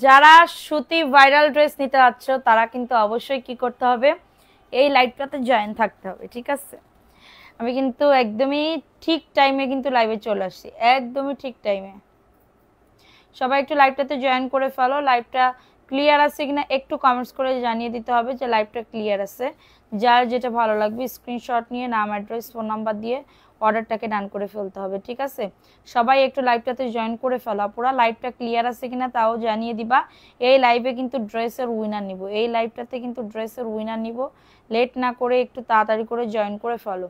যারা সুতি viral dress নিতে যাচ্ছ তারা কিন্তু অবশ্যই কি করতে হবে, এই লাইভটাতে জয়েন থাকতে হবে, ঠিক আছে? আমি কিন্তু একদমই ঠিক টাইমে কিন্তু লাইভে চলে আসছি, একদমই ঠিক টাইমে। সবাই একটু লাইভটাতে জয়েন করে ফেলো। লাইভটা ক্লিয়ার আছে কিনা একটু কমেন্টস করে জানিয়ে দিতে হবে যে লাইভটা ক্লিয়ার আছে। যার যেটা ভালো লাগবে স্ক্রিনশট নিয়ে নাম, অ্যাড্রেস, ফোন নাম্বার দিয়ে অর্ডারটাকে ডান করে ফেলতে হবে, ঠিক আছে? সবাই একটু লাইভটাতে জয়েন করে ফেলো। পুরো লাইভটা ক্লিয়ার আছে কিনা তাও জানিয়ে দিবা। এই লাইভে কিন্তু ড্রেসের উইনার নিব, এই লাইভটাতে কিন্তু ড্রেসের উইনার নিব। লেট না করে একটু তাড়াতাড়ি করে জয়েন করে ফেলো,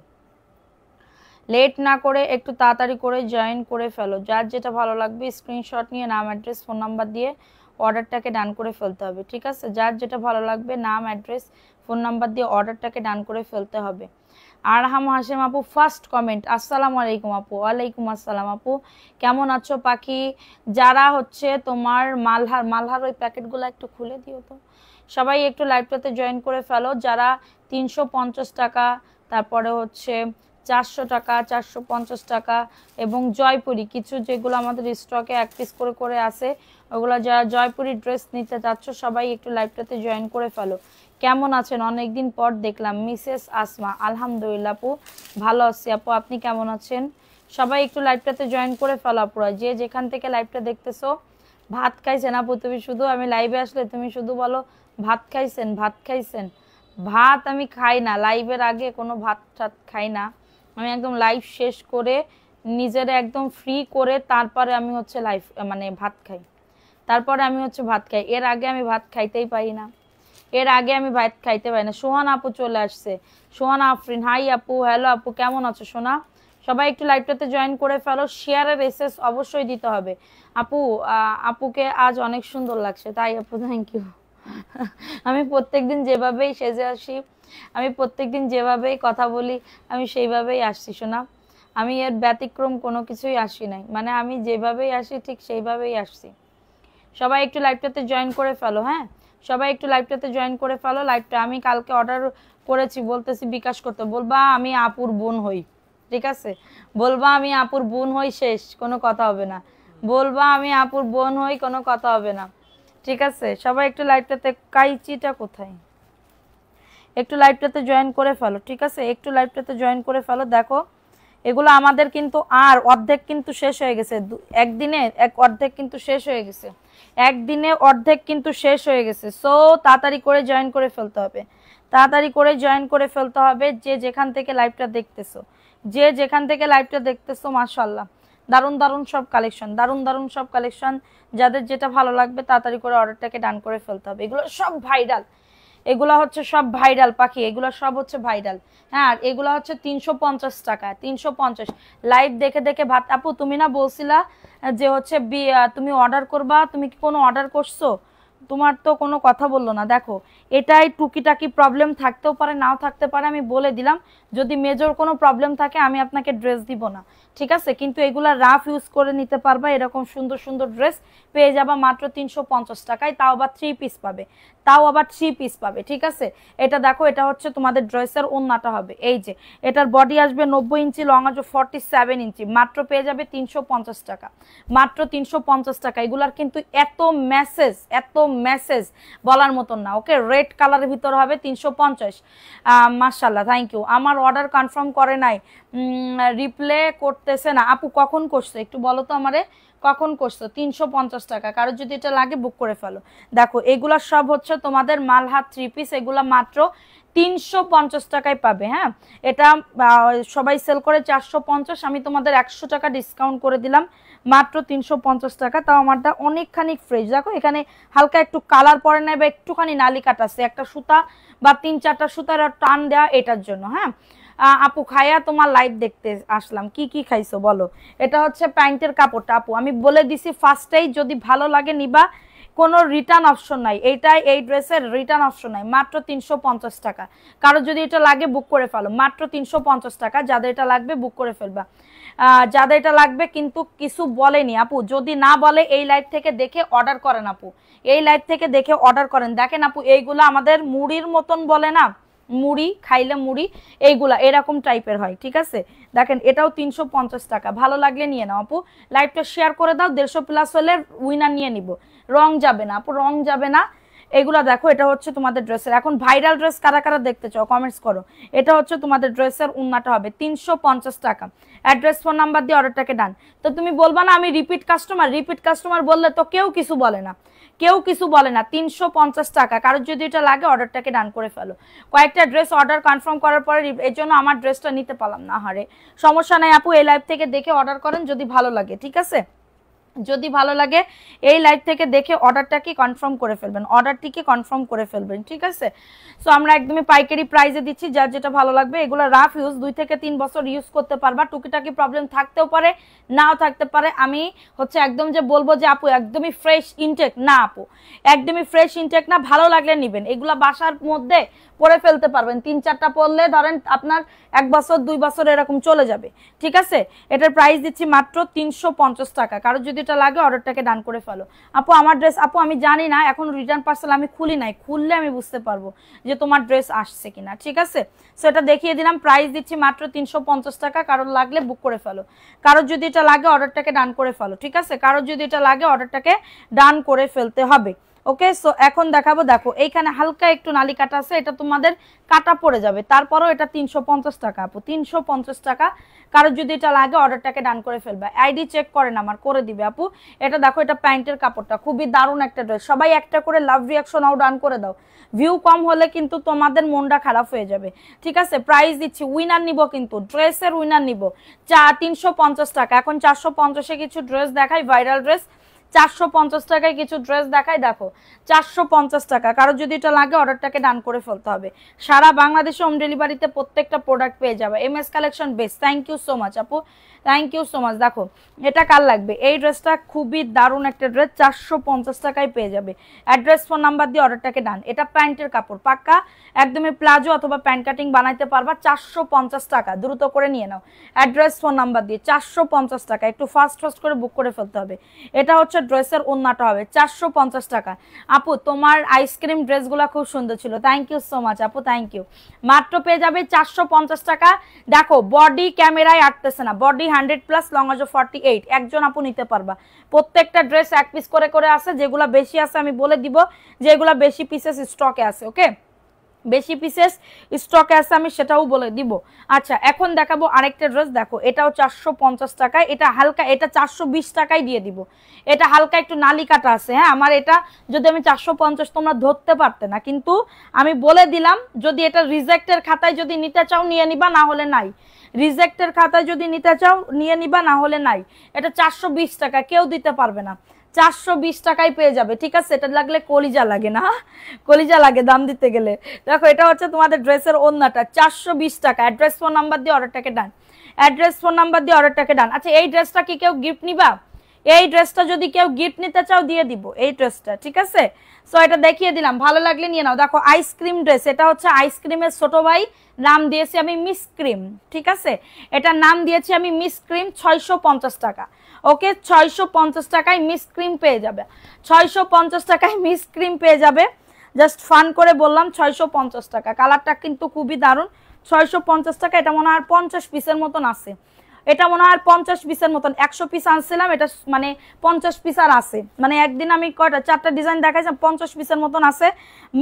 লেট না করে একটু তাড়াতাড়ি করে জয়েন করে ফেলো। যার যেটা ভালো লাগবে স্ক্রিনশট নিয়ে নাম, অ্যাড্রেস, ফোন নাম্বার দিয়ে অর্ডারটাকে ডান করে ফেলতে হবে, ঠিক আছে? যার যেটা ভালো লাগবে নাম, অ্যাড্রেস, ফোন নাম্বার দিয়ে অর্ডারটাকে ডান করে ফেলতে হবে। আরহাম হাশেম আপু ফার্স্ট কমেন্ট, আসসালামু আলাইকুম আপু। ওয়ালাইকুম আসসালাম আপু, কেমন আছো পাখি? যারা হচ্ছে তোমার মালহার ওই প্যাকেটগুলো একটু খুলে দিও তো। সবাই একটু লাইভটাতে জয়েন করে ফেলো। যারা 350 টাকা, তারপরে হচ্ছে 400 টাকা, 450 টাকা এবং জয়পুরি কিছু যেগুলো আমাদের স্টকে এক পিস করে করে আছে, ওগুলো যারা জয়পুরি ড্রেস নিতে চাচ্ছ সবাই একটু লাইভটাতে জয়েন করে ফেলো। কেমন আছেন? অনেকদিন পর দেখলাম। মিসেস আসমা, আলহামদুলিল্লাহ আপু ভালো আছি আপু, আপনি কেমন আছেন? সবাই একটু লাইভটাতে জয়েন করে ফেলো আপুরা, যে যেখান থেকে লাইভটা দেখতেছো। ভাত খাইছেন আপু? তুমি শুধু আমি লাইভে আসলে তুমি শুধু বলো ভাত খাইছেন, ভাত খাইছেন। ভাত আমি খাই না, লাইভের আগে কোনো ভাত টাত খাই না। আমি একদম লাইভ শেষ করে নিজের একদম ফ্রি করে তারপরে আমি হচ্ছে লাইভ মানে ভাত খাই, তারপরে আমি হচ্ছে ভাত খাই। এর আগে আমি ভাত খাইতেই পারি না, এর আগে আমি ভাত খাইতে পারি না। সোহান আপু চলে আসছে, সোহান আফরিন, হাই আপু, হ্যালো আপু, কেমন আছো সোনা? সবাই একটু লাইভটাতে জয়েন করে ফেলো। শেয়ারের এসএস অবশ্যই দিতে হবে। আপু আপুকে আজ অনেক সুন্দর লাগছে, তাই আপু থ্যাংক ইউ। আমি প্রত্যেকদিন যেভাবেই সেজে আসি, আমি প্রত্যেকদিন যেভাবেই কথা বলি আমি সেইভাবেই আসছি শোনা। আমি এর ব্যতিক্রম কোনো কিছুই আসি নাই, মানে আমি যেভাবেই আসি ঠিক সেইভাবেই আসছি। সবাই একটু লাইভটাতে জয়েন করে ফেলো, হ্যাঁ সবাই একটু লাইভটাতে জয়েন করে ফেলো। লাইভটা আমি কালকে অর্ডার করেছি, বলতেছি বিকাশ করতে, বলবা আমি আপুর বোন হই, ঠিক আছে? বলবা আমি আপুর বোন হই, শেষ, কোনো কথা হবে না। বলবা আমি আপুর বোন হই, কোনো কথা হবে না, ঠিক আছে? সবাই একটু লাইভটাতে, কাইচিটা কোথায়, একটু লাইভটাতে জয়েন করে ফেলো, ঠিক আছে? একটু লাইভটাতে জয়েন করে ফেলো। দেখো এগুলো আমাদের কিন্তু আর অর্ধেক কিন্তু শেষ হয়ে গেছে, একদিনে অর্ধেক কিন্তু শেষ হয়ে গেছে, একদিনে অর্ধেক কিন্তু শেষ হয়ে গেছে। সো তাড়াতাড়ি করে জয়েন করে ফেলতে হবে, তাড়াতাড়ি করে জয়েন করে ফেলতে হবে। যে যেখান থেকে লাইভটা দেখতেছো, যে যেখান থেকে লাইভটা দেখতেছো, মাশাআল্লাহ দারুণ দারুণ সব কালেকশন, দারুণ দারুণ সব কালেকশন। যাদের যেটা ভালো লাগবে তাড়াতাড়ি করে অর্ডারটাকে ডান করে ফেলতে হবে। এগুলো সব ভাইরাল, এগুলা হচ্ছে সব ভাইরাল পাখি, এগুলো সব হচ্ছে ভাইরাল। হ্যাঁ আর এগুলা হচ্ছে 350 টাকা, 350। লাইভ দেখে দেখে ভাত। আপু তুমি না বলছিলা যে হচ্ছে তুমি অর্ডার করবা, তুমি কি কোনো অর্ডার করছো? তোমার তো কোনো কথা বললো না। দেখো এটাই টুকিটাকি প্রবলেম থাকতেও পারে, নাও থাকতে পারে, আমি বলে দিলাম। যদি মেজর কোনো প্রবলেম থাকে আমি আপনাকে ড্রেস দিব না, ঠিক আছে? কিন্তু এগুলা রাফ ইউজ করে নিতে পারবা, এরকম সুন্দর সুন্দর ড্রেস পেয়ে যাবা মাত্র 350 টাকায়। তাও আবার 3 পিস পাবে, তাও আবার 3 পিস পাবে, ঠিক আছে? এটা দেখো, এটা হচ্ছে তোমাদের ড্রেসের ওন্নাটা হবে এই যে, এটার বডি আসবে 90 ইঞ্চি, লং আসবে 47 ইঞ্চি, মাত্র পেয়ে যাবে 350 টাকা, মাত্র 350 টাকা। এগুলার কিন্তু এত মেসেজ, এত মেসেজ বলার মতন না। ওকে, রেড কালারের ভিতর হবে 350। মাশাআল্লাহ, থ্যাংক ইউ। আমার অর্ডার কনফার্ম করে নাই, রিপ্লে করতেছে না। আপু কখন করছো একটু বলো তো আমারে, কখন করছো? 350 টাকা। কারো যদি এটা লাগে বুক করে ফেলো। দেখো এগুলা সব হচ্ছে তোমাদের মালহার 3 পিস, এগুলা মাত্র 350 টাকায় পাবে। হ্যাঁ এটা সবাই সেল করে 450, আমি তোমাদের 100 টাকা ডিসকাউন্ট করে দিলাম, মাত্র 350 টাকা। তাও আমারটা অনেকখানি ফ্রেশ। দেখো এখানে হালকা একটু কালার পরে নাই বা একটুখানি নালি কাট আছে, একটা সুতা বা 3-4টা সুতার টান দেওয়া এটার জন্য। হ্যাঁ আপু খাইয়া তোমার লাইভ দেখতে আসলাম, কি কি খাইছো বলো? এটা হচ্ছে প্যান্টের কাপড়টা আপু, আমি বলে দিছি ফার্স্টেই, যদি ভালো লাগে নিবা, কোনো রিটার্ন অপশন নাই। এইটাই, এই ড্রেসের রিটার্ন অপশন নাই, মাত্র 350 টাকা। কারো যদি এটা লাগে বুক করে ফেলো, মাত্র 350 টাকা। যাদের এটা লাগবে বুক করে ফেলবা, যাদের এটা লাগবে। কিন্তু কিছু বলেনি আপু, যদি না বলে এই লাইভ থেকে দেখে অর্ডার করেন আপু, এই লাইভ থেকে দেখে অর্ডার করেন। দেখেন আপু এইগুলো আমাদের মুড়ির মতন বলে না, মুড়ি খাইলে মুড়ি এইগুলা এরকম টাইপের হয়, ঠিক আছে। দেখেন এটাও 350 টাকা, ভালো লাগলে নিয়ে নাও আপু। লাইভটা শেয়ার করে দাও, 150 প্লাস হলে উইনার নিয়ে নিব। রং যাবে না আপু, রং যাবে না। এগুলা দেখো, এটা হচ্ছে তোমাদের ড্রেসের। এখন ভাইরাল ড্রেস কারা কারা দেখতে চাও কমেন্টস করো। এটা হচ্ছে তোমাদের ড্রেসের উন্নাটা হবে 350 টাকা। অ্যাড্রেস ফোন নাম্বার দিয়ে অর্ডারটাকে ডান। তো তুমি বলবা না আমি রিপিট কাস্টমার বললে তো কেউ কিছু বলে না, কেউ কিছু বলে না। 350 টাকা, কারোর যদি এটা লাগে অর্ডারটাকে ডান করে ফেলো। কয়েকটা ড্রেস অর্ডার কনফার্ম করার পরে এর জন্য আমার ড্রেসটা নিতে পারলাম না, হারে সমস্যা নাই আপু, এই লাইভ থেকে দেখে অর্ডার করেন যদি ভালো লাগে, ঠিক আছে। যদি ভালো লাগে এই লাইভ থেকে দেখে অর্ডারটাকে কনফার্ম করে ফেলবেন, অর্ডারটিকে কনফার্ম করে ফেলবেন, ঠিক আছে। সো আমরা একদমই পাইকারি প্রাইসে দিচ্ছি, যার যেটা ভালো লাগবে। এগুলো রাফ ইউজ, 2 থেকে 3 বছর ইউজ করতে পারবা। টুকিটাকি প্রবলেম থাকতেও পারে, নাও থাকতে পারে। আমি হচ্ছে একদম যে বলবো যে আপু একদমই ফ্রেশ ইনটেক না, আপু একদমই ফ্রেশ ইনটেক না, ভালো লাগলে নেবেন। এগুলা বাসার মধ্যে পরে ফেলতে পারবেন, 3-4টা পরলে ধরেন আপনার 1 বছর 2 বছর এরকম চলে যাবে, ঠিক আছে। এটার প্রাইস দিচ্ছি মাত্র 350 টাকা। কারো যদি এটা লাগে অর্ডারটাকে ডান করে ফেলো। আপু আমার ড্রেস, আপু আমি জানি না, এখন রিটার্ন পার্সেল আমি খুলি নাই, খুললে আমি বুঝতে পারবো যে তোমার ড্রেস আসছে কিনা, ঠিক আছে। সেটা দেখিয়ে দিলাম, প্রাইস দিচ্ছি মাত্র 350 টাকা। কারোর লাগলে বুক করে ফেলো, কারোর যদি এটা লাগে অর্ডারটাকে ডান করে ফেলো, ঠিক আছে। কারোর যদি এটা লাগে অর্ডারটাকে ডান করে ফেলতে হবে। ওকে, সো এখন দেখাবো, দেখো এইখানে হালকা একটু নালি কাটা আছে, এটা তোমাদের কাটা পড়ে যাবে, তারপরও এটা 350 টাকা আপু, 350 টাকা। কারোর যদি এটা লাগে অর্ডারটাকে ডান করে ফেলবে। আইডি চেক করেন আমার, করে দিবে আপু। এটা দেখো, এটা প্যান্টের কাপড়টা খুবই দারুণ একটা ড্রেস। সবাই একটা করে লাভ রিয়াকশন আও ডান করে দাও। ভিউ কম হলে কিন্তু তোমাদের মনটা খারাপ হয়ে যাবে, ঠিক আছে। প্রাইস দিচ্ছি, উইনার নিব কিন্তু, ড্রেসের উইনার নিব 350 টাকা। এখন 450-এ কিছু ড্রেস দেখাই, ভাইরাল ড্রেস। 450 টাকায় কিছু ড্রেস দেখাই, দেখো 450 টাকা। কারো যদি এটা লাগে অর্ডারটাকে ডান করে ফেলতে হবে। সারা বাংলাদেশে হোম ডেলিভারিতে প্রত্যেকটা প্রোডাক্ট পেয়ে যাবে। MS collection best, thank you so much আপু, থ্যাংক ইউ সো মাচ। দেখো এটা কার লাগবে, এই ড্রেসটা খুবই দারুণ একটা ড্রেস, 450 টাকায় পেয়ে যাবে। অ্যাড্রেস ফোন নাম্বার দিয়ে অর্ডারটাকে ডান। এটা প্যান্টের কাপড়, পাক্কা একদমই প্লাজো অথবা প্যান্ট কাটিং বানাইতে পারবা। 450 টাকা, দ্রুত করে নিয়ে নাও। অ্যাড্রেস ফোন নাম্বার দিয়ে 450 টাকা, একটু ফাস্ট করে বুক করে ফেলতে হবে। এটা হচ্ছে ড্রেসের ওন্নাটা হবে 450 টাকা। আপু তোমার আইসক্রিম ড্রেসগুলো খুব সুন্দর ছিল, থ্যাংক ইউ সো মাচ আপু, থ্যাংক ইউ। মাত্র পেয়ে যাবে 450 টাকা। দেখো বডি ক্যামেরায় আটতেছে না, বডি 100+ লং 48, একজন আপু নিতে পারবা। প্রত্যেকটা ড্রেস 1 পিস করে করে আছে, যেগুলা বেশি আছে আমি বলে দিব, যেগুলা বেশি পিসেস স্টকে আছে। ওকে, বেশি পিসেস স্টকে আছে আমি সেটাও বলে দিব। আচ্ছা এখন দেখাবো আরেকটা ড্রেস, দেখো এটাও 450 টাকায়। এটা হালকা, এটা 420 টাকায় দিয়ে দিব। এটা হালকা একটু নালি কাটা আছে, হ্যাঁ আমার এটা যদি আমি 450 তোমরা ধরতে পারতে না, কিন্তু আমি বলে দিলাম যদি এটা রিজেক্টের খাতায় যদি নিতে চাও নিয়ে নিবা, না হলে নাই। রিজেক্টের খাতায় যদি নিতে চাও নিয়ে নিবা, না হলে নাই। এটা 420 টাকা, কেউ দিতে পারবে না। 420 টাকায় পেয়ে যাবে, ঠিক আছে। এটা লাগলে কলিজা লাগে না, কলিজা লাগে দাম দিতে গেলে। দেখো এটা হচ্ছে তোমাদের ড্রেসের ওন্নাটা, 420 টাকা। অ্যাড্রেস ফোন নাম্বার দিয়ে অর্ডারটাকে ডান, অ্যাড্রেস ফোন নাম্বার দিয়ে অর্ডারটাকে ডান। আচ্ছা এই ড্রেসটা কি কেউ গিফট নিবা? এই ড্রেসটা যদি কেউ গিফট নিতে চাও দিয়ে দিব এই ড্রেসটা, ঠিক আছে। সো এটা দেখিয়ে দিলাম, ভালো লাগলে নিয়ে নাও। দেখো আইসক্রিম ড্রেস, এটা হচ্ছে আইসক্রিমের ছোট ভাই, নাম দিয়েছি আমি মিস ক্রিম, ঠিক আছে। এটার নাম দিয়েছি আমি মিস ক্রিম, 650 টাকা। ওকে 650 টাকায় মিস ক্রিম পেয়ে যাবে, 650 টাকায় মিস ক্রিম পেয়ে যাবে। জাস্ট ফান করে বললাম 650 টাকা। কালারটা কিন্তু খুবই দারুণ, 650 টাকা। এটা মনে হয় 50 পিসের মতন আছে, এটা মনে হয় 50 পিসের মতন। 100 পিস আনছিলাম, এটা মানে 50 পিস আর আছে। মানে একদিন আমি কয়টা 4টা ডিজাইন দেখাইছিলাম, 50 পিসের মতন আছে।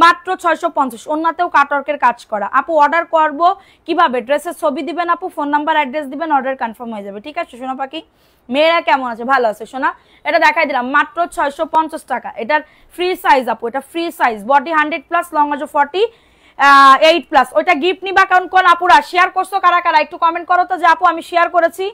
মাত্র 650। অন্যতেও কাটওয়ার্কের কাজ করা। আপু অর্ডার করব কিভাবে? ড্রেসের ছবি দিবেন আপু, ফোন নাম্বার অ্যাড্রেস দিবেন, অর্ডার কনফার্ম হয়ে যাবে, ঠিক আছে। সোনা পাখি মেয়েরা কেমন আছে? ভালো আছে সোনা। এটা দেখাই দিলাম মাত্র 650 টাকা। এটার ফ্রি সাইজ আপু, এটা ফ্রি সাইজ, বডি 100+, লং 48+। ওইটা গিফট নিবা কারণ কোন আপুরা শেয়ার করছো কারা কারা একটু কমেন্ট করো তো যে আপু আমি শেয়ার করেছি,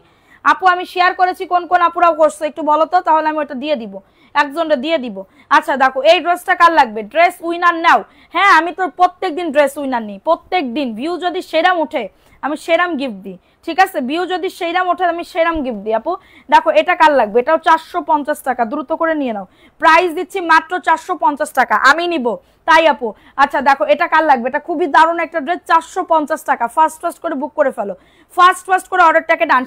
আপু আমি শেয়ার করেছি, কোন কোন আপুরা করছো একটু বলো তো, তাহলে আমি ওটা দিয়ে দিব, একজনটা দিয়ে দিব। আচ্ছা দেখো এই ড্রেসটা কার লাগবে? ড্রেস উইনার নাও। হ্যাঁ আমি তো প্রত্যেকদিন ড্রেস উইনার নিই, প্রত্যেকদিন। ভিউ যদি সেরাম উঠে আমি সেরাম গিফট দিই, ঠিক আছে। ভিউ যদি সেইরাম ওঠে আমি সেরাম গিফট দিই আপু। দেখো এটা কার লাগবে? এটাও 450 টাকা, দ্রুত করে নিয়ে নাও। প্রাইস দিচ্ছি মাত্র 450 টাকা, আমি নিব তাই আপু। আচ্ছা দেখো এটা কার লাগবে? এটা খুবই দারুণ একটা ড্রেস, 450 টাকা। ফাস্ট করে বুক করে ফেলো, ফাস্ট করে অর্ডারটাকে ডান।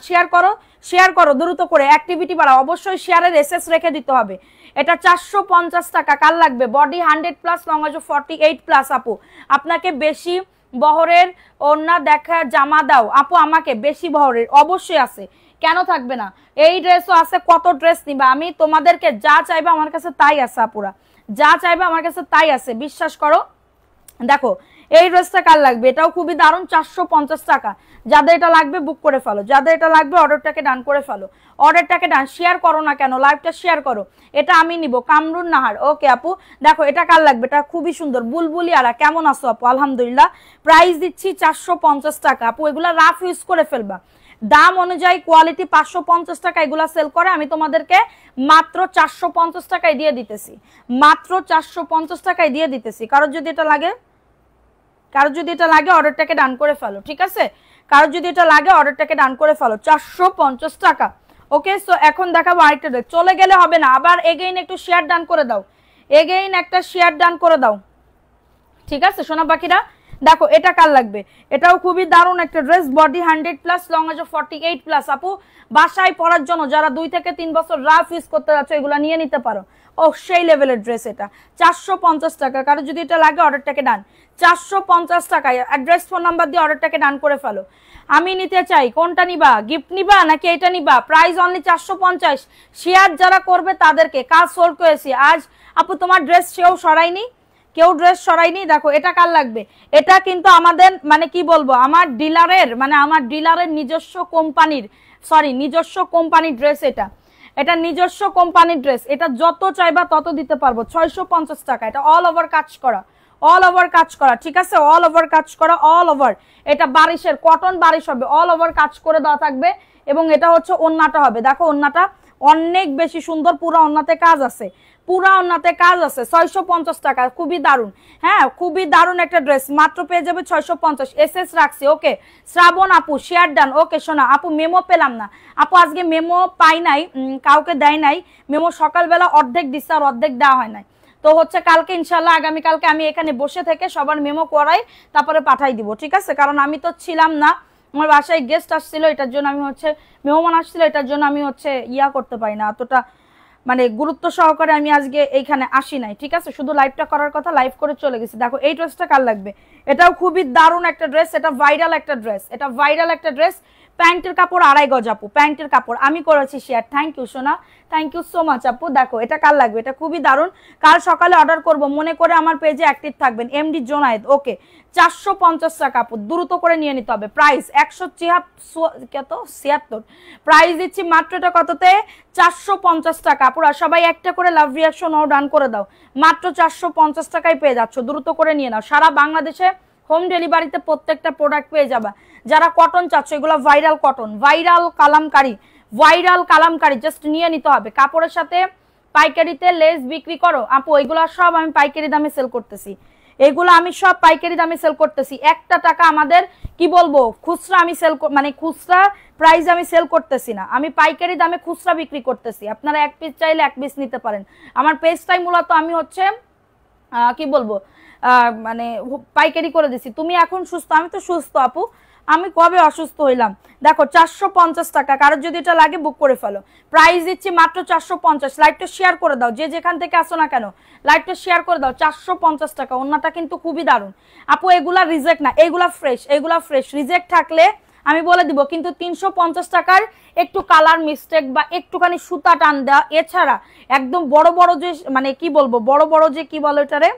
শেয়ার করো দ্রুত করে, অ্যাক্টিভিটি বাড়াও। অবশ্যই শেয়ারের এসএস রেখে দিতে হবে। এটা 450 টাকা। কার লাগবে? বডি 100+, লং 48+ আপু। আপনাকে বেশি বহরের ওড়না দেখা জামা দাও আপু আমাকে, বেশি বহরের অবশ্যই আছে, কেন থাকবে না, এই ড্রেসও আছে, কত ড্রেস নিবা, আমি তোমাদেরকে যা চাইবে আমার কাছে তাই আছে আপুরা, যা চাইবে আমার কাছে তাই আছে, বিশ্বাস করো। দেখো এই ড্রেসটা কার লাগবে, এটাও খুবই দারুণ, 450 টাকা। যাদের এটা লাগবে বুক করে ফেলো, যাদের এটা লাগবে অর্ডারটাকে ডান করে ফেলো, অর্ডারটাকে ডান, শেয়ার করো না কেন, লাইভটা শেয়ার করো। এটা আমি নিব, কামরুন নাহার, ওকে আপু। দেখো এটা কার লাগবে, এটা খুবই সুন্দর, বুলবুলি আরা, কেমন আছো আপু, আলহামদুলিল্লাহ। প্রাইস দিচ্ছি 450 টাকা আপু, এগুলা রাফ ইউজ করে ফেলবা, দাম অনুযায়ী কোয়ালিটি 550 টাকা এগুলা সেল করে, আমি তোমাদেরকে মাত্র 450 টাকায় দিয়ে দিতেছি, মাত্র 450 টাকায় দিয়ে দিতেছি। কারোর যদি এটা লাগে, কারোর যদি এটা লাগে অর্ডারটাকে ডান করে ফেলো, ঠিক আছে, কারোর যদি এটা লাগে অর্ডারটাকে ডান করে ফেলো, 450 টাকা। ওকে, সো এখন দেখাবো আরেকটা ড্রেস, চলে গেলে হবে না, আবার এগেইন একটু শেয়ার ডান করে দাও, এগেইন একটা শেয়ার ডান করে দাও, ঠিক আছে সোনা পাখিরা। দেখো এটা কার লাগবে, এটাও খুবই দারুণ একটা ড্রেস, বডি 100+, লং আছে 48+, আপু বাসায় পরার জন্য যারা 2 থেকে 3 বছর রাফ ইউজ করতে যাচ্ছ এগুলা নিয়ে নিতে পারো। ও সেই লেভেলের ড্রেস, এটা 450 টাকা। কারো যদি এটা লাগে অর্ডারটাকে ডান, 450 টাকায় অ্যাড্রেস ফোন নাম্বার দিয়ে অর্ডারটাকে ডান করে ফেলো। আমি নিতে চাই, কোনটা নিবা, গিফট নিবা নাকি এটা নিবা, প্রাইস অনলি 450। শেয়ার যারা করবে তাদেরকে কাজ সোল্ড করেছি আজ। আপু তোমার ড্রেস সেও সরাইনি, কেউ ড্রেস সরাইনি। দেখো এটা কার লাগবে, এটা কিন্তু আমাদের মানে কি বলবো, আমার ডিলারের মানে আমার ডিলারের নিজস্ব কোম্পানির, সরি নিজস্ব কোম্পানির ড্রেস, এটা এটা নিজস্ব কোম্পানির ড্রেস, এটা যত চাইবা তত দিতে পারবো, 650 টাকা। এটা অল ওভার কাজ করা, অল ওভার কাজ করা, ঠিক আছে, অল ওভার কাজ করা, অল ওভার। এটা বারিশের কটন বারিশ হবে, অল ওভার কাজ করে দেওয়া থাকবে, এবং এটা হচ্ছে ওন্নাটা হবে, দেখো ওন্নাটা অনেক বেশি সুন্দর, পুরো ওন্নাতে কাজ আছে, পুরা ওন্নাতে কাজ আছে, 650 টাকা, খুবই দারুণ। হ্যাঁ খুবই দারুণ একটা ড্রেস, মাত্র পেয়ে যাবে 650। এসএস রাখছি, ওকে। শ্রাবণ আপু শেয়ার ডান, ওকে শোনা আপু মেমো পেলাম না আপু, আজকে মেমো পাই নাই, কাউকে দেয় নাই মেমো, সকালবেলা অর্ধেক দিচ্ছে আর অর্ধেক দেওয়া হয় নাই, তো হচ্ছে কালকে ইনশাল্লাহ আগামীকালকে আমি এখানে বসে থেকে সবার মেমো করাই তারপরে পাঠাই দিব, ঠিক আছে, কারণ আমি তো ছিলাম না, আমার বাসায় গেস্ট আসছিল, এটার জন্য আমি হচ্ছে মেহমান আসছিল, এটার জন্য আমি হচ্ছে ইয়া করতে পারি না এতটা, মানে গুরুত্ব সহকারে আমি আজকে এইখানে আসি নাই, ঠিক আছে, শুধু লাইভটা করার কথা, লাইভ করে চলে গেছি। দেখো এই ড্রেসটা কার লাগবে, এটাও খুবই দারুণ একটা ড্রেস, এটা ভাইরাল একটা ড্রেস, এটা ভাইরাল একটা ড্রেস, প্যান্টের কাপড় 2.5 গজ আপু, প্যান্টের কাপড় আমি করেছি শেয়ার, থ্যাংক ইউ সোনা, থ্যাংক ইউ সো মাচ আপু। দেখো এটা কার লাগবে, এটা খুবই দারুণ, কাল সকালে অর্ডার করব, মনে করে আমার পেজে অ্যাক্টিভ থাকবেন, এমডি জোনায়েদ, ওকে। 450 টাকা আপু, দ্রুত করে নিয়ে নিতে হবে, প্রাইস 176, প্রাইস দিচ্ছি মাত্র এটা কততে, 450 টাকা। আপুরা সবাই একটা করে লাভ রিয়াকশন ও ডান করে দাও, মাত্র 450 টাকায় পেয়ে যাচ্ছ, দ্রুত করে নিয়ে নাও, সারা বাংলাদেশে হোম ডেলিভারিতে প্রত্যেকটা প্রোডাক্ট পেয়ে যাবা। যারা কটন চাচ্ছ, এগুলো viral cotton, viral Kalamkari, viral Kalamkari, just নিয়ে নিতে হবে। কাপড়ের সাথে পাইকারিতে লেস বিক্রি করো আপু, এগুলো সব আমি পাইকারি দামে সেল করতেছি, এগুলো আমি সব পাইকারি দামে সেল করতেছি, একটা টাকা আমাদের কি বলবো খুচরা আমি সেল মানে খুচরা প্রাইস আমি সেল করতেছি না, আমি পাইকারি দামে খুচরা বিক্রি করতেছি। আপনারা এক পিস চাইলে এক পিস নিতে পারেন। আমার পেজটাই মূলত আমি হচ্ছে কি বলবো মানে পাইকারি করে দিছি। তুমি এখন সুস্থ, আমি তো সুস্থ আপু, আমি কবে অসুস্থ হইলাম। দেখো 450 টাকা, কারোর যদি এটা লাগে বুক করে ফেলো, প্রাইস দিচ্ছি মাত্র 450। লাইভটা শেয়ার করে দাও, যে যেখান থেকে আসো না কেন লাইভটা শেয়ার করে দাও, 450 টাকা। ওন্নাটা কিন্তু খুবই দারুণ আপু, এগুলা রিজেক্ট না, এগুলা ফ্রেশ, এগুলা ফ্রেশ, রিজেক্ট থাকলে আমি বলে দিব, কিন্তু 350 টাকার একটু কালার মিস্টেক বা একটুখানি সুতা টান দেওয়া, এছাড়া একদম বড় বড় যে মানে কি বলবো বড় বড় যে কি বলো এটারে,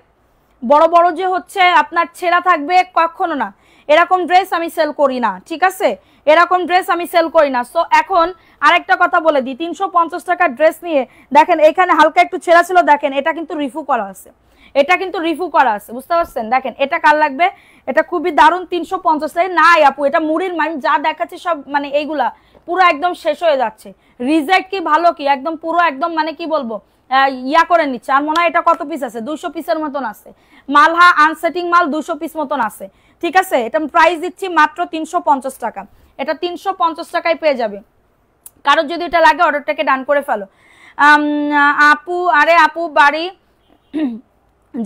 বড় বড় যে হচ্ছে আপনার ছেঁড়া থাকবে, কখনো না, এরকম ড্রেস আমি সেল করি না, ঠিক আছে, এরকম ড্রেস আমি সেল করি না। সো এখন আরেকটা কথা বলে দিই, 350 টাকার ড্রেস নিয়ে দেখেন এখানে হালকা একটু ছেঁড়া ছিল, দেখেন এটা কিন্তু রিফু করা আছে, এটা কিন্তু রিফু করা আছে, বুঝতে পারছেন। দেখেন এটা কার লাগবে, এটা খুবই দারুণ, 350 টাকা নাই আপু, এটা মুড়ির মাইন যা দেখাচ্ছে সব মানে এইগুলা পুরো একদম শেষ হয়ে যাচ্ছে, রিজেক্ট কি ভালো কি একদম পুরো একদম মানে কি বলবো ইয়া করে নিচ্ছে। আর মনে হয় এটা কত পিস আছে, 200 পিসের মতন আছে মালহা, আনসেটিং মাল 200 পিস মতন আছে, ঠিক আছে। এটা প্রাইস দিচ্ছি মাত্র 350 টাকা, এটা 350 টাকায় পেয়ে যাবে। কারোর যদি এটা লাগে অর্ডারটাকে ডান করে ফেলো। আপু আরে আপু বাড়ি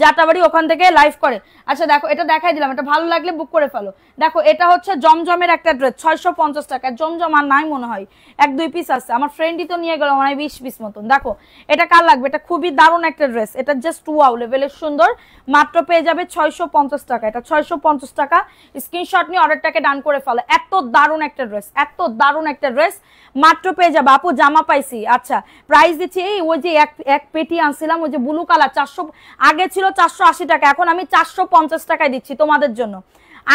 যাত্রাবাড়ি ওখান থেকে লাইভ করে। আচ্ছা দেখো এটা দেখাই দিলাম, এটা ভালো লাগলে বুক করে ফেলো। দেখো এটা হচ্ছে জমজমের একটা ড্রেস 650 টাকা। জমজম আর নাই মনে হয়, 1-2 পিস আছে, আমার ফ্রেন্ডই তো নিয়ে গেল মানে 20 পিস মতন। দেখো এটা কার লাগবে, এটা খুবই দারুণ একটা ড্রেস, এটা জাস্ট ওয়াও লেভেলের সুন্দর, মাত্র পেয়ে যাবে 650 টাকা। এটা 650 টাকা, স্ক্রিনশট নিয়ে অর্ডারটাকে ডান করে ফেলো। এত দারুণ একটা ড্রেস, এত দারুণ একটা ড্রেস মাত্র পেয়ে যাবে। আপু জামা পাইছি, আচ্ছা প্রাইস দিচ্ছি এই ওই যে এক পেটি আনছিলাম ওই যে ব্লু কালার 400, আগে ছিল 480 টাকা, এখন আমি 450 টাকায় দিচ্ছি তোমাদের জন্য।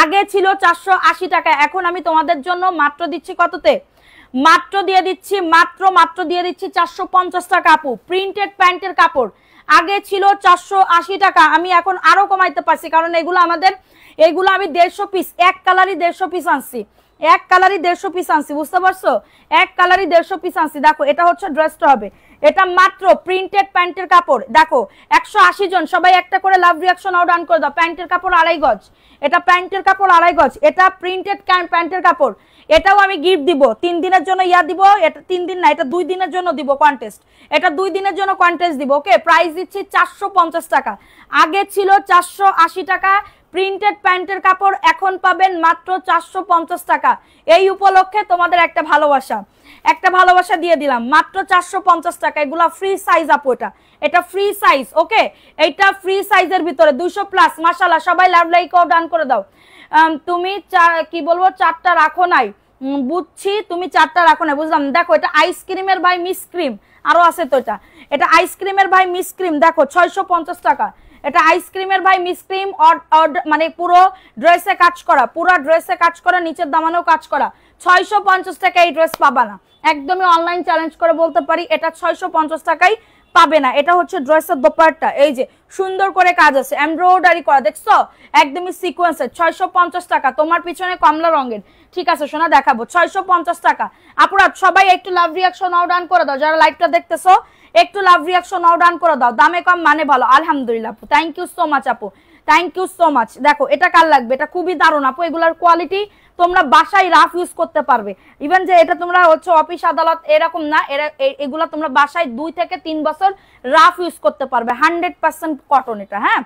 আগে ছিল 480 টাকা, এখন আমি তোমাদের জন্য মাত্র দিচ্ছি কততে, মাত্র দিয়ে দিচ্ছি, মাত্র দিয়ে দিচ্ছি 450 টাকা। আপু প্রিন্টেড প্যান্টের কাপড় আগে ছিল 480 টাকা, আমি এখন আরো কমাইতে পারছি, কারণ এগুলো আমি 150 পিস, এক কালারই 150 পিস আনছি, এক কালারই 150 পিস আনছি, বুঝতে পারছো, এক কালারই 150 পিস আনছি। দেখো এটা হচ্ছে ড্রেসটা হবে, এটা মাত্র প্রিন্টেড প্যান্টের কাপড়। দেখো 180 জন সবাই একটা করে লাভ রিঅ্যাকশন ডান করে দাও। প্যান্টের কাপড় 2.5 গজ, এটা প্যান্টের কাপড় 2.5 গজ, এটা প্রিন্টেড প্যান্টের কাপড়। এটাও আমি গিফট দিব 3 দিনের জন্য, দিব এটা 3 দিন না, এটা 2 দিনের জন্য দিব কন্টেস্ট, এটা 2 দিনের জন্য কন্টেস্ট দিব। ওকে প্রাইস দিচ্ছি 450 টাকা, আগে ছিল 480 টাকা প্রিন্টেড প্যান্টের কাপড়, এখন পাবেন মাত্র 450 টাকা। এই উপলক্ষে তোমাদের একটা ভালোবাসা দিয়ে দিলাম, মাত্র 450 টাকা। এগুলা ফ্রি সাইজ আপু, এটা ফ্রি সাইজ। ওকে এইটা ফ্রি সাইজের ভিতরে 200 প্লাস, মাশাআল্লাহ সবাই লাভ লাইকও ডান করে দাও। তুমি কি বলবো 4টা রাখো নাই, বুঝছি তুমি 4টা রাখো নাই, বুঝলাম। দেখো এটা আইসক্রিমের ভাই মিস ক্রিম, আরো আছে তো, এটা আইসক্রিমের ভাই মিস ক্রিম, দেখো 650 টাকা। এটা আইসক্রিমের ভাই মিস ক্রিম, মানে পুরো ড্রেসে কাজ করা, পুরো ড্রেসে কাজ করা, নিচের দামানেও কাজ করা। 650 টাকা এই ড্রেস পাবা না, একদমই অনলাইন চ্যালেঞ্জ করে বলতে পারি এটা 650 টাকায় পাবে না। এটা হচ্ছে ড্রেসের দোপাট্টা, এই যে সুন্দর করে কাজ আছে, এমব্রয়ডারি করা, দেখছো একদমই সিকোয়েন্সের। 650 টাকা, তোমার পিছনে কমলা রঙের, ঠিক আছে সোনা দেখাবো 650 টাকা। আপুরা সবাই একটু লাভ রিঅ্যাকশন ডান করে দাও, যারা লাইভটা দেখতেছো একটু লাভ রিঅ্যাকশন ডান করে দাও। দামে কম মানে ভালো, আলহামদুলিল্লাহ আপু, থ্যাংক ইউ সো মাচ আপু, থ্যাংক ইউ সো মাচ। দেখো এটা কার লাগবে, এটা খুবই দারুণ আপু, এগুলার কোয়ালিটি তোমরা বাসায় রাফ ইউজ করতে পারবে। ইভেন যে এটা তোমরা হচ্ছে অফিস আদালত এরকম না, এগুলা তোমরা বাসায় 2 থেকে 3 বছর রাফ ইউজ করতে পারবে, 100% কটন এটা। হ্যাঁ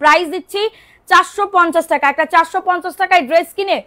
প্রাইস দিচ্ছি 450 টাকা। একটা 450 টাকায় ড্রেস কিনে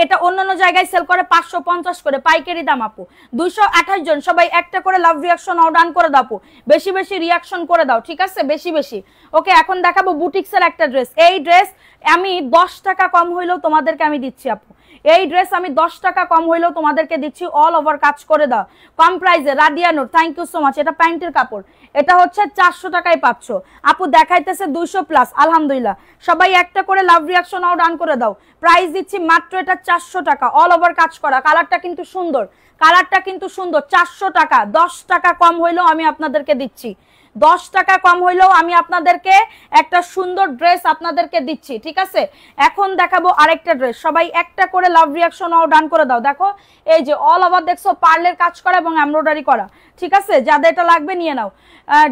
এটা অন্যান্য জায়গায় সেল করে 550 করে, পাইকারি দাম আপু। 228 জন সবাই একটা করে লাভ রিঅ্যাকশন ডান করে দাও আপু, বেশি বেশি রিঅ্যাকশন করে দাও, ঠিক আছে বেশি বেশি। ওকে এখন দেখাবো বুটিক্সের একটা ড্রেস, এই ড্রেস আমি 10 টাকা কম হইলেও তোমাদেরকে আমি দিচ্ছি আপু, এই ড্রেস আমি 10 টাকা কম হইলেও তোমাদেরকে দিচ্ছি, অল ওভার কাজ করে দাও কম প্রাইসে। রাদিয়ানুর থ্যাংক ইউ সো মাচ। এটা প্যান্টের কাপড়, এটা হচ্ছে 400 টাকায় পাচ্ছ আপু, দেখাইতেছে 200 প্লাস, আলহামদুলিল্লাহ সবাই একটা করে লাভ রিঅ্যাকশন ডান করে দাও। প্রাইস দিচ্ছি মাত্র এটা 400 টাকা, অল ওভার কাজ করা, কালারটা কিন্তু সুন্দর, কালারটা কিন্তু সুন্দর। 400 টাকা, 10 টাকা কম হইলেও আমি আপনাদেরকে দিচ্ছি, 10 টাকা কম হইলেও আমি আপনাদেরকে একটা সুন্দর ড্রেস আপনাদেরকে দিচ্ছি, ঠিক আছে। এখন দেখাবো আরেকটা ড্রেস, সবাই একটা করে লাভ রিঅ্যাকশন ডান করে দাও। দেখো এই যে অল ওভার দেখছো পার্লের কাজ করা এবং এমব্রয়ডারি করা, ঠিক আছে, যাদের এটা লাগবে নিয়ে নাও।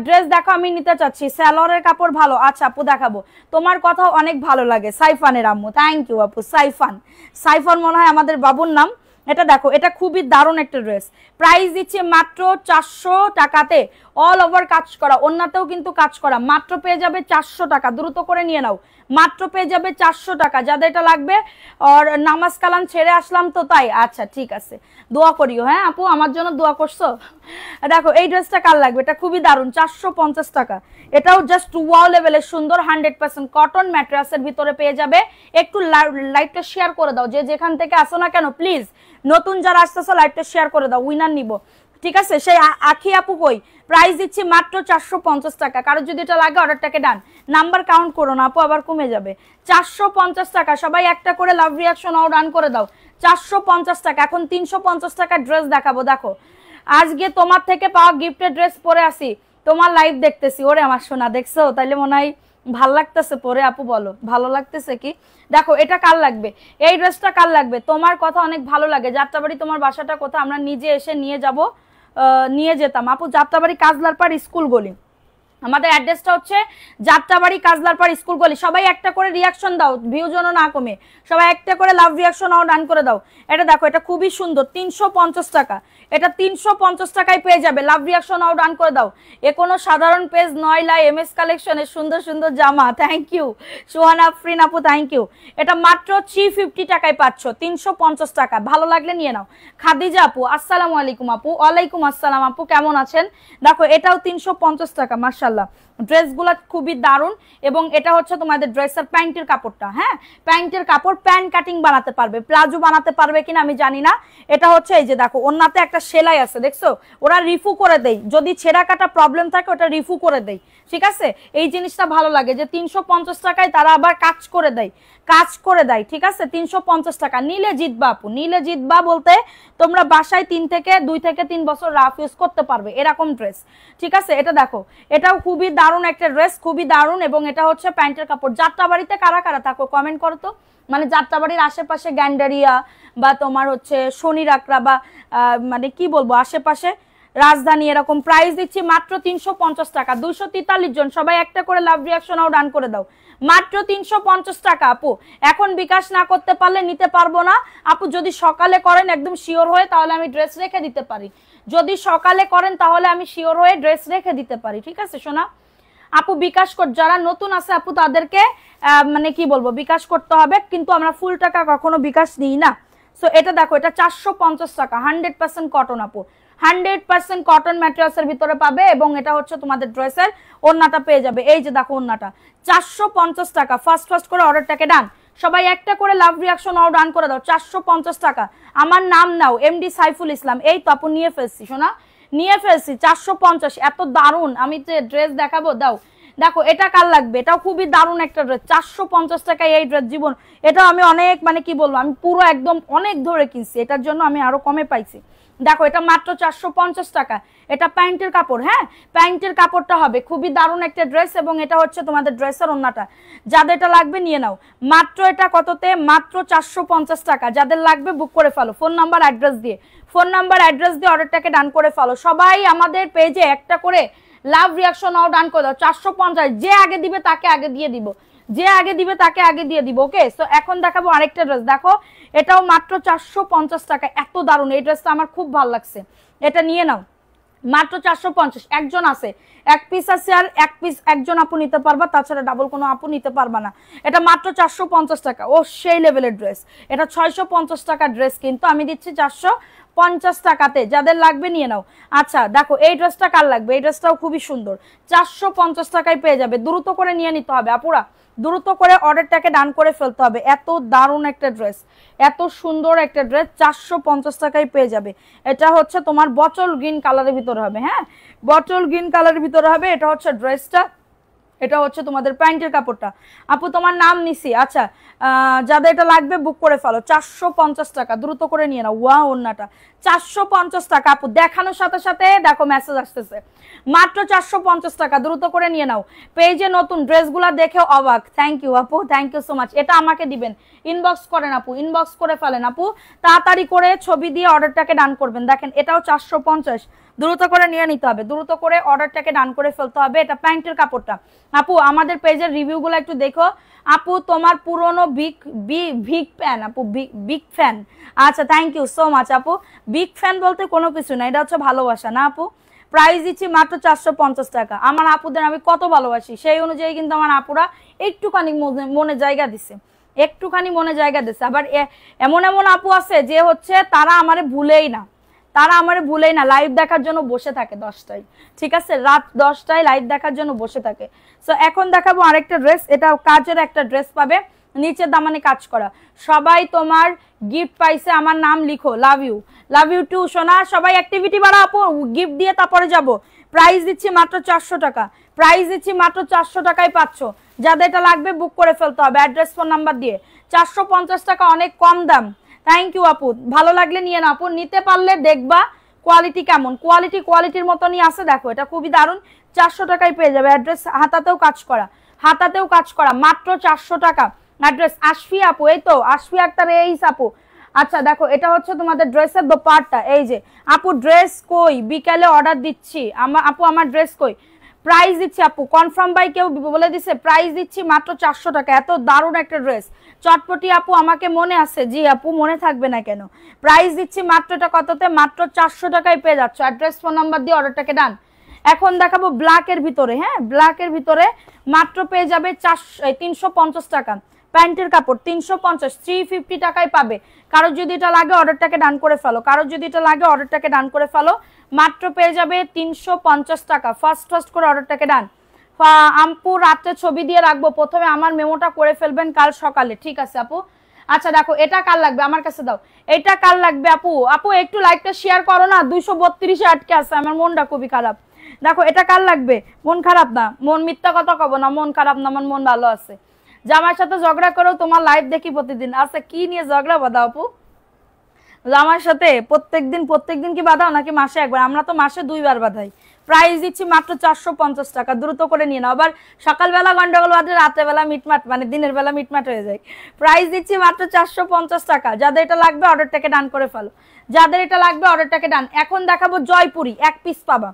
ড্রেস দেখো আমি নিতে চাচ্ছি, স্যালোয়ারের কাপড় ভালো। আচ্ছা আপু দেখাবো, তোমার কথা অনেক ভালো লাগে, সাইফানের আম্মু, থ্যাংক ইউ আপু। সাইফান মনে হয় আমাদের বাবুর নাম। এটা দেখো এটা খুবই দারুণ একটা ড্রেস, প্রাইস দিচ্ছে মাত্র 400 টাকাতে, অল ওভার কাজ করা, অন্যতেও কিন্তু কাজ করা, মাত্র পেয়ে যাবে 400 টাকা, দ্রুত করে নিয়ে নাও, মাত্র পেয়ে যাবে 400 টাকা। যাদের এটা লাগবে, আর নামাজ কালাম ছেড়ে আসলাম তো তাই, আচ্ছা ঠিক আছে দোয়া করিও। হ্যাঁ আপু আমার জন্য দোয়া করছো। দেখো এই ড্রেসটা কার লাগবে, এটা খুবই দারুণ, 450 টাকা, এটাও জাস্ট ওয়াও লেভেলের সুন্দর, 100% কটন ম্যাট্রেসের ভিতরে পেয়ে যাবে। একটু লাইভটা শেয়ার করে দাও, যে যেখান থেকে আসো না কেন প্লিজ, নতুন যারা আসতেছো লাইভটা শেয়ার করে দাও, উইনার নিব, ঠিক আছে। সেই আখি আপু কই, প্রাইস দিচ্ছি মাত্র 450 টাকা। কারো যদি এটা লাগে অর্ডারটাকে ডান, নাম্বার কাউন্ট করো না আপু আবার কমে যাবে। 450 টাকা, সবাই একটা করে লাভ রিঅ্যাকশন ডান করে দাও, 450 টাকা। এখন 350 টাকা ড্রেস দেখাবো। দেখো আজকে তোমার থেকে পাওয়া গিফটের ড্রেস পরে আসি, তোমার লাইভ দেখতেছি, ওরে আমার সোনা দেখছো, তাইলে মনে হয় ভাল লাগতেছে পরে। আপু বলো ভালো লাগতেছে কি। দেখো এটা কার লাগবে, এই ড্রেসটা কার লাগবে, তোমার কথা অনেক ভালো লাগে। যাত্রাবাড়ি তোমার বাসাটা কোথায়, আমরা নিজে এসে নিয়ে যেতাম আপু, যাত্রাবাড়ি কাজলার পাড় স্কুল গলি, আমাদের অ্যাড্রেসটা হচ্ছে যাত্রাবাড়ি কাজলারপাড় স্কুল গলি। সবাই একটা করে রিয়াকশন দাও, ভিউ যেন না কমে, সবাই একটা করে লাভ রিয়াকশন ডান করে দাও। এটা দেখো, এটা খুবই সুন্দর, 350 টাকা, এটা 350 টাকায় পেয়ে যাবে। লাভ রিয়াকশন ডান করে দাও। এ কোনো সাধারণ পেজ নয়, লাই এমএস কালেকশনের সুন্দর সুন্দর জামা। থ্যাংক ইউ সোহানা আফরিন আপু, থ্যাংক ইউ। এটা মাত্র 350 টাকায় পাচ্ছ, 350 টাকা। ভালো লাগলে নিয়ে নাও। খাদিজা আপু আসসালামু আলাইকুম আপু। ওয়ালাইকুম আসসালাম আপু, কেমন আছেন? দেখো এটাও 350 টাকা। মাশাআল্লাহ, ড্রেসগুলো খুবই দারুণ। এবং এটা হচ্ছে তোমাদের ড্রেসের প্যান্টের কাপড়টা, হ্যাঁ প্যান্টের কাপড়, প্যান্ট কাটিং বানাতে পারবে, প্লাজো বানাতে পারবে কিনা আমি জানি না। এটা হচ্ছে এই যে দেখো, ওনাতে একটা সেলাই আছে দেখছো, ওরা রিফু করে দেয়, যদি ছেঁড়া কাটা প্রবলেম থাকে ওটা রিফু করে দেয়, ঠিক আছে। এই জিনিসটা ভালো লাগে যে 350 টাকায় তারা আবার কাজ করে দেয়, কাজ করে দেয়, ঠিক আছে। 350 টাকা নিলে জিতবা আপু, নিলে জিতবা বলতে তোমরা বাসায় 2 থেকে 3 বছর রাফ ইউজ করতে পারবে এরকম ড্রেস, ঠিক আছে। এটা দেখো, এটাও খুবই দারুণ একটা ড্রেস, খুবই দারুণ। এবং এটা হচ্ছে প্যান্টের কাপড়। যাত্রাবাড়িতে কারা কারা থাকো কমেন্ট করো তো, মানে যাত্রাবাড়ির আশেপাশে গ্যান্ডারিয়া বা তোমার হচ্ছে শনি রাকড়া বা মানে কি বলবো আশেপাশে রাজধানী, এরকম প্রাইস দিচ্ছি মাত্র 350 টাকা। 243 জন, সবাই একটা করে লাভ রিয়াকশন ডান করে দাও। মাত্র 350 টাকা আপু। এখন বিকাশ না করতে পারলে নিতে পারবো না আপু। যদি সকালে করেন একদম শিওর হয়ে, তাহলে আমি ড্রেস রেখে দিতে পারি। যদি সকালে করেন তাহলে আমি শিওর হয়ে ড্রেস রেখে দিতে পারি, ঠিক আছে সোনা আপু। বিকাশ কর, যারা নতুন আছে আপু তাদেরকে মানে কি বলবো বিকাশ করতে হবে, কিন্তু আমরা ফুল টাকা কখনো বিকাশ নিই না। সো এটা দেখো, এটা 450 টাকা, 100% কটন আপু, 100% কটন ম্যাটেরিয়ালসের ভিতরে পাবে। এবং এটা হচ্ছে তোমাদের ড্রেসের ওড়নাটা পেয়ে যাবে, এই যে দেখো ওড়নাটা 450 টাকা। ফার্স্ট করে অর্ডারটাকে ডান, সবাই একটা করে লাভ রিয়াকশন ডান করে দাও। 450 টাকা। আমার নাম নাও এমডি সাইফুল ইসলাম। এই তো আপু নিয়ে ফেলছি শোনা, নিয়ে ফেলছি। 450, এত দারুণ। আমি যে ড্রেস দেখাবো, দাও দেখো এটা কার লাগবে, এটাও খুবই দারুণ একটা ড্রেস। 450 টাকায় এই ড্রেস, জীবন এটাও আমি অনেক মানে কি বলবো, আমি পুরো একদম অনেক ধরে কিনছি, এটার জন্য আমি আরো কমে পাইছি। দেখো এটা মাত্র 450 টাকা। এটা প্যান্টের কাপড়, হ্যাঁ প্যান্টের কাপড়টা হবে, খুবই দারুণ একটা ড্রেস। এবং এটা হচ্ছে তোমাদের ড্রেসের ওড়নাটা। যাদের এটা লাগবে নিয়ে নাও। মাত্র এটা কততে? মাত্র 450 টাকা। যাদের লাগবে বুক করে ফেলো, ফোন নাম্বার অ্যাড্রেস দিয়ে, ফোন নাম্বার অ্যাড্রেস দিয়ে অর্ডারটাকে ডান করে ফেলো। সবাই আমাদের পেজে একটা করে লাভ রিয়াকশন ডান করে দাও। 450, যে আগে দিবে তাকে আগে দিয়ে দিব, যে আগে দিবে তাকে আগে দিয়ে দিব। ওকে, সো এখন দেখাবো আরেকটা ড্রেস। দেখো এটাও মাত্র 450 টাকা। এত দারুণ, এই ড্রেসটা আমার খুব ভালো লাগছে, এটা নিয়ে নাও। মাত্র 450। একজন আছে, এক পিস আছে, আর এক পিস একজন আপু নিতে পারবা, তাছাড়া ডাবল কোনো আপু নিতে পারবা না। এটা মাত্র 450 টাকা। ও সেই লেভেলের ড্রেস, এটা 650 টাকা ড্রেস, কিন্তু আমি দিচ্ছি 450 টাকাতে। যাদের লাগবে নিয়ে নাও। আচ্ছা দেখো এই ড্রেসটা কার লাগবে, এই ড্রেসটাও খুবই সুন্দর, 450 টাকায় পেয়ে যাবে। দ্রুত করে নিয়ে নিতে হবে আপুরা, দ্রুত করে অর্ডারটাকে ডান করে ফেলতে হবে। এত দারুণ একটা ড্রেস, এত সুন্দর একটা ড্রেস, 450 টাকায় পেয়ে যাবে। এটা হচ্ছে তোমার বটল গ্রিন কালারের ভিতরে হবে, হ্যাঁ বটল গ্রিন কালারের ভিতরে হবে। এটা হচ্ছে ড্রেসটা, এটা হচ্ছে তোমাদের প্যান্টের কাপড়টা। আপু তোমার নাম নিছি। আচ্ছা যাদের এটা লাগবে বুক করে ফেলো। 450 টাকা, দ্রুত করে নিয়ে নাও। ওয়াও ওন্নাটা 450 টাকা আপু, দেখানোর সাথে সাথে দেখো মেসেজ আসতেছে। মাত্র 450 টাকা, দ্রুত করে নিয়ে নাও। পেজে নতুন ড্রেসগুলো দেখে অবাক। থ্যাংক ইউ আপু, থ্যাংক ইউ সো মাচ। এটা আমাকে দিবেন, ইনবক্স করেন আপু, ইনবক্স করে ফেলেন আপু, তাড়াতাড়ি করে ছবি দিয়ে অর্ডারটাকে ডান করবেন। দেখেন এটাও 450, দ্রুত করে নিয়ে নিতে হবে, দ্রুত করে অর্ডারটাকে ডান করে ফেলতে হবে। এটা প্যান্টের কাপড়টা। আপু আমাদের পেজের রিভিউগুলো একটু দেখো। আপু তোমার পুরনো বিগ ফ্যান আপু, বিগ ফ্যান। আচ্ছা থ্যাংক ইউ সো মাচ আপু। বিগ ফ্যান বলতে কোনো কিছু না, এটা হচ্ছে ভালোবাসা না আপু। প্রাইস দিচ্ছি মাত্র 450 টাকা। আমার আপুদের আমি কত ভালোবাসি, সেই অনুযায়ী কিন্তু আমার আপুরা একটুখানি মনে জায়গা দিছে, একটুখানি মনে জায়গা দিছে। আবার এমন এমন আপু আছে যে হচ্ছে তারা আমারে ভুলেই না, তারা আমার ভুলেই না, লাইভ দেখার জন্য বসে থাকে 10টায়, ঠিক আছে রাত 10টায় লাইভ দেখার জন্য বসে থাকে। সো এখন দেখাবো আরেকটা ড্রেস, এটা কাজের একটা ড্রেস পাবে, নিচের দামানে কাজ করা। সবাই তোমার গিফট পাইছে, আমার নাম লিখো। লাভ ইউ টু সোনা। সবাই অ্যাক্টিভিটি বাড়া আপু, গিফট দিয়ে তারপরে যাব। প্রাইস দিচ্ছি মাত্র 400 টাকা, প্রাইস দিচ্ছি মাত্র 400 টাকায় পাচ্ছ। যাদের এটা লাগবে বুক করে ফেলতে হবে অ্যাড্রেস ফোন নাম্বার দিয়ে। 450 টাকা অনেক কম দাম। থ্যাংক ইউ আপু, ভালো লাগলে নিয়ে না আপু, নিতে পারলে দেখবা কোয়ালিটি কেমন, কোয়ালিটির মতনই আছে। দেখো এটা খুবই দারুণ, 400 টাকায় পেয়ে যাবে। অ্যাড্রেস হাতাতেও কাজ করা, হাতাতেও কাজ করা, মাত্র 400 টাকা। অ্যাড্রেস আশফি আপু, এই তো আশফি আক্তার এইস আপু। আচ্ছা দেখো এটা হচ্ছে তোমাদের ড্রেসের দোপাট্টা। এই যে আপু ড্রেস কই, বিকালে অর্ডার দিচ্ছি। আপু আমার ড্রেস কই? প্রাইস দিচ্ছি আপু, কনফার্ম বাই কেউ বলে দিছে, প্রাইস দিচ্ছি মাত্র 400 টাকা। এত দারুণ একটা ড্রেস, চটপটি আপু আমাকে মনে আছে, জি আপু মনে থাকবে না কেন। প্রাইস দিচ্ছি মাত্র, এটা কততে, মাত্র 400 টাকায় পেয়ে যাচ্ছ। অ্যাড্রেস ফোন নাম্বার দিয়ে অর্ডারটাকে ডান। এখন দেখাবো ব্ল্যাকের ভিতরে, হ্যাঁ ব্ল্যাকের ভিতরে মাত্র পেয়ে যাবে 350 টাকা। প্যান্টের কাপড় 350, 350 টাকায় পাবে। কারো যদি এটা লাগে অর্ডারটাকে ডান করে ফেলো, কারো যদি এটা লাগে অর্ডারটাকে ডান করে ফেলো। মাত্র পেয়ে যাবে 350 টাকা। ফার্স্ট করে অর্ডারটাকে ডান। আপু রাতে ছবি দিয়ে রাখবো, প্রথমে আমার মেমোটা করে ফেলবেন কাল সকালে, ঠিক আছে আপু। আচ্ছা দেখো এটা কার লাগবে, আমার কাছে দাও। এটা কার লাগবে আপু? আপু একটু লাইকটা শেয়ার করো না, 232 আটকে আছে, আমার মনটা খুবই খারাপ। দেখো এটা কার লাগবে? মন খারাপ না, মন মিথ্যা কথা কব না, মন খারাপ না, আমার মন ভালো আছে। জামার সাথে ঝগড়া করো, তোমার লাইভ দেখি প্রতিদিন। আচ্ছা কি নিয়ে ঝগড়া বাঁধাও আপু? জামার সাথে প্রত্যেকদিন কি বাঁধাও নাকি মাসে একবার? আমরা তো মাসে 2 বার বাঁধাই। প্রাইস দিচ্ছি মাত্র 450 টাকা, দ্রুত করে নিয়ে নাও। আবার সকালবেলা গন্ডগোল বাঁধলে রাত্রেবেলা মিটমাট, মানে দিনের বেলা মিটমাট হয়ে যায়। প্রাইস দিচ্ছি মাত্র 450 টাকা। যাদের এটা লাগবে অর্ডারটাকে ডান করে ফেলো, যাদের এটা লাগবে অর্ডারটাকে ডান। এখন দেখাবো জয়পুরি, 1 পিস পাবা।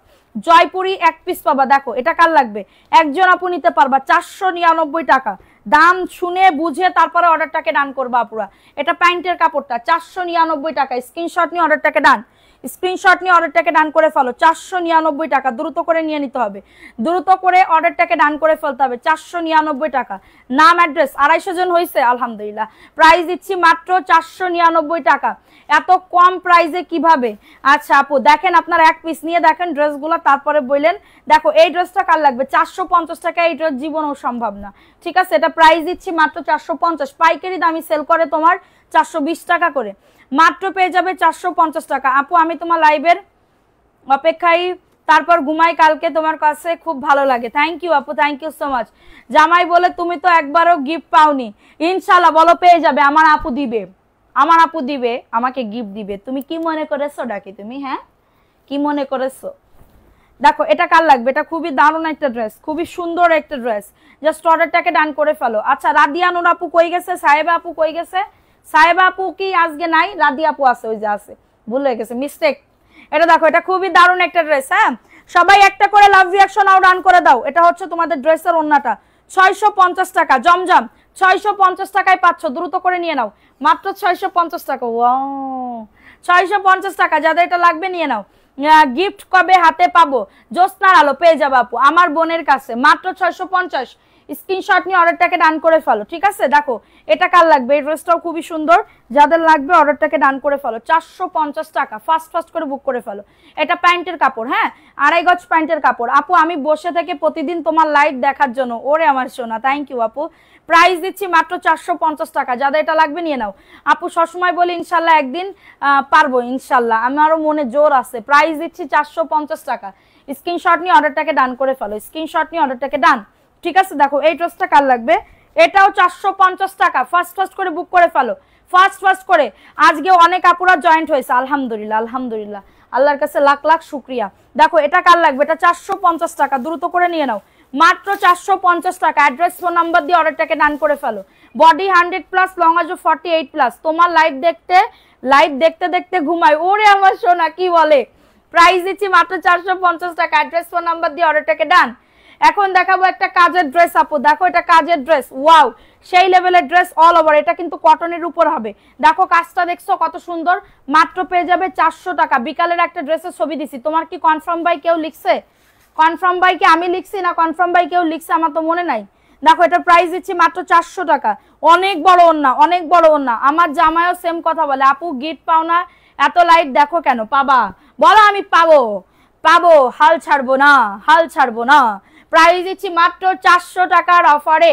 জয়পুরি 1 পিস পাবা। দেখো এটা কার লাগবে? একজন আপু নিতে পারবা, 499 টাকা। দাম শুনে বুঝে তারপরে অর্ডারটাকে ডান করবা আপুরা। এটা প্যান্টের কাপড়টা 499 টাকা। স্ক্রিনশট নিয়ে অর্ডারটাকে ডান, স্ক্রিনশট নিয়ে অর্ডারটাকে ডান করে ফেলো। 499 টাকা, দ্রুত করে নিয়ে নিতে হবে, দ্রুত করে অর্ডারটাকে ডান করে ফেলতে হবে। 499 টাকা। নাম অ্যাড্রেস, 250 জন হয়েছে আলহামদুলিল্লাহ। প্রাইস দিচ্ছি মাত্র 499 টাকা। এত কম প্রাইসে কিভাবে? আচ্ছা আপু দেখেন, আপনার 1 পিস নিয়ে দেখেন ড্রেসগুলো, তারপরে বললেন। দেখো এই ড্রেসটা কার লাগবে? 450 টাকা। এই ড্রেস জীবনেও সম্ভব না, ঠিক আছে। এটা প্রাইস দিচ্ছি মাত্র 450। পাইকারি দামি সেল করে তোমার 420 টাকা করে, মাত্র পেয়ে যাবে 450 টাকা। আপু আমি তোমার লাইভের অপেক্ষায়, তারপর ঘুমাই, কালকে তোমার কাছে খুব ভালো লাগে। থ্যাংক ইউ আপু, থ্যাংক ইউ সো মাচ। জামাই বলে তুমি তো একবারও গিফট পাওনি। ইনশাল্লাহ বলো পেয়ে যাবে, আমার আপু দিবে, আমার আপু দিবে, আমাকে গিফট দিবে। তুমি কি মনে করেছো ডাকি তুমি? হ্যাঁ কি মনে করেছো? দেখো এটা কার লাগবে? এটা খুবই দারুণ একটা ড্রেস, খুবই সুন্দর একটা ড্রেস। জাস্ট অর্ডারটাকে ডান করে ফেলো। আচ্ছা রাদিয়া নূর আপু কই গেছে? সাহেবা আপু কই গেছে? সাহেবা আপু কি আজকে নাই? রাদিয়া আপু আছে, ওই যে আছে, ভুল হয়ে গেছে, মিস্টেক। এটা দেখো এটা খুবই দারুণ একটা ড্রেস। হ্যাঁ সবাই একটা করে লাভ রিঅ্যাকশন আও ডান করে দাও। এটা হচ্ছে তোমাদের ড্রেসের ওন্নাটা, 650 টাকা। জমজম 650 টাকায় পাচ্ছ, দ্রুত করে নিয়ে নাও, মাত্র 650 টাকা। ওয়াও 650 টাকা। যাদের এটা লাগবে নিয়ে নাও। গিফট কবে হাতে পাবো? জ্যোৎস্নার আলো পেয়ে যাবে আপু আমার বোনের কাছে, মাত্র 650। স্ক্রিনশট নিয়ে অর্ডারটাকে ডান করে ফেলো, ঠিক আছে। দেখো এটা কার লাগবে? এই ড্রেসটাও খুবই সুন্দর, যাদের লাগবে অর্ডারটাকে ডান করে ফেলো। 450 টাকা। ফাস্ট করে বুক করে ফেলো। এটা প্যান্টের কাপড়, হ্যাঁ 2.5 গজ প্যান্টের কাপড়। আপু আমি বসে থেকে প্রতিদিন তোমার লাইভ দেখার জন্য। ওরে আমার সোনা, থ্যাংক ইউ আপু। প্রাইস দিচ্ছি মাত্র 450 টাকা। যাদের এটা লাগবে নিয়ে নাও। আপু সবসময় বলি ইনশাল্লাহ একদিন পারবো, ইনশাল্লাহ আমারও মনে জোর আছে। প্রাইস দিচ্ছি 450 টাকা। স্ক্রিনশট নিয়ে অর্ডারটাকে ডান করে ফেলো, স্ক্রিনশট নিয়ে অর্ডারটাকে ডান, ঠিক আছে। দেখো এই ড্রেসটা কার লাগবে? এটাও 450 টাকা। ফাস্ট করে বুক করে ফেলো, ফাস্ট করে। আজকে অনেক আপুরা জয়েন্ট হয়েছে, আলহামদুলিল্লাহ আলহামদুলিল্লাহ, আল্লাহর কাছে লাখ লাখ শুকরিয়া। দেখো এটা কার লাগবে? এটা 450 টাকা, দ্রুত করে নিয়ে নাও, মাত্র 450 টাকা। অ্যাড্রেস ফোন নাম্বার দিয়ে অর্ডারটাকে ডান করে ফেলো। বডি 100+, লং আজও 48+। তোমার লাইভ দেখতে ঘুমাই। ওরে আমার সোনা কি বলে? প্রাইস দিচ্ছি মাত্র 450 টাকা। অ্যাড্রেস ফোন নাম্বার দিয়ে অর্ডারটাকে ডান। এখন দেখাবো একটা কাজের ড্রেস আপু। দেখো এটা কাজের ড্রেস, ওয়াও সেই লেভেলের ড্রেস, অল ওভার। এটা কিন্তু কটনের উপর হবে। দেখো কাজটা দেখছো কত সুন্দর। মাত্র পেয়ে যাবে 400 টাকা। বিকালের একটা ড্রেসের ছবি দিছি। তোমার কি কনফার্ম বাই কেউ লিখছে? কনফার্ম বাই কি আমি লিখছি না কনফার্ম বাই কেউ লিখছে? আমার তো মনে নাই। দেখো এটা প্রাইস দিচ্ছি মাত্র 400 টাকা। অনেক বড় ওন্না, অনেক বড় ওন্না। আমার জামাইও সেম কথা বলে, আপু গিফট পাও না, এত লাইট দেখো কেন? পাবা, বলো আমি পাবো, হাল ছাড়বো না, হাল ছাড়বো না। প্রাইস দিচ্ছি মাত্র 400 টাকার অফারে।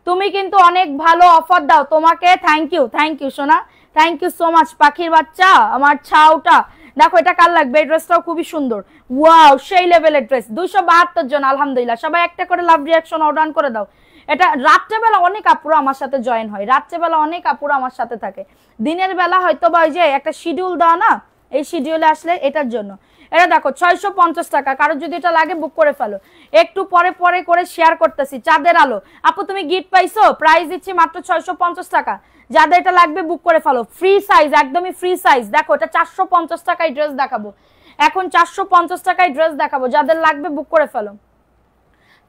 তুমি কিন্তু অনেক ভালো অফার দাও, তোমাকে থ্যাংক ইউ সোনা, থ্যাংক ইউ সো মাচ। পাখির বাচ্চা আমার ছাউটা। দেখো এটা কার লাগবে? এই ড্রেসটাও খুবই সুন্দর, ওয়াও সেই লেভেলের ড্রেস। 272 জন আলহামদুলিল্লাহ। সবাই একটা করে লাভ রিঅ্যাকশন অর্ডার করে দাও। এটা রাত্রেবেলা অনেক আপুরা আমার সাথে জয়েন হয়, রাত্রেবেলা অনেক আপুরা আমার সাথে থাকে। দিনের বেলা হয়তো বা ওই যে একটা শিডিউল দেওয়া না, এই শিডিউলে আসলে এটার জন্য। এটা দেখো 650 টাকা। কারো যদি এটা লাগে বুক করে ফেলো। একটু পরে করে শেয়ার করতেছি। চাঁদের আলো আপু তুমি গিফট পাইছো? প্রাইস দিচ্ছি মাত্র 650 টাকা। যাদের এটা লাগবে বুক করে ফেলো। ফ্রি সাইজ, একদমই ফ্রি সাইজ। দেখো এটা 450 টাকায় ড্রেস দেখাবো এখন, 450 টাকায় ড্রেস দেখাবো। যাদের লাগবে বুক করে ফেলো।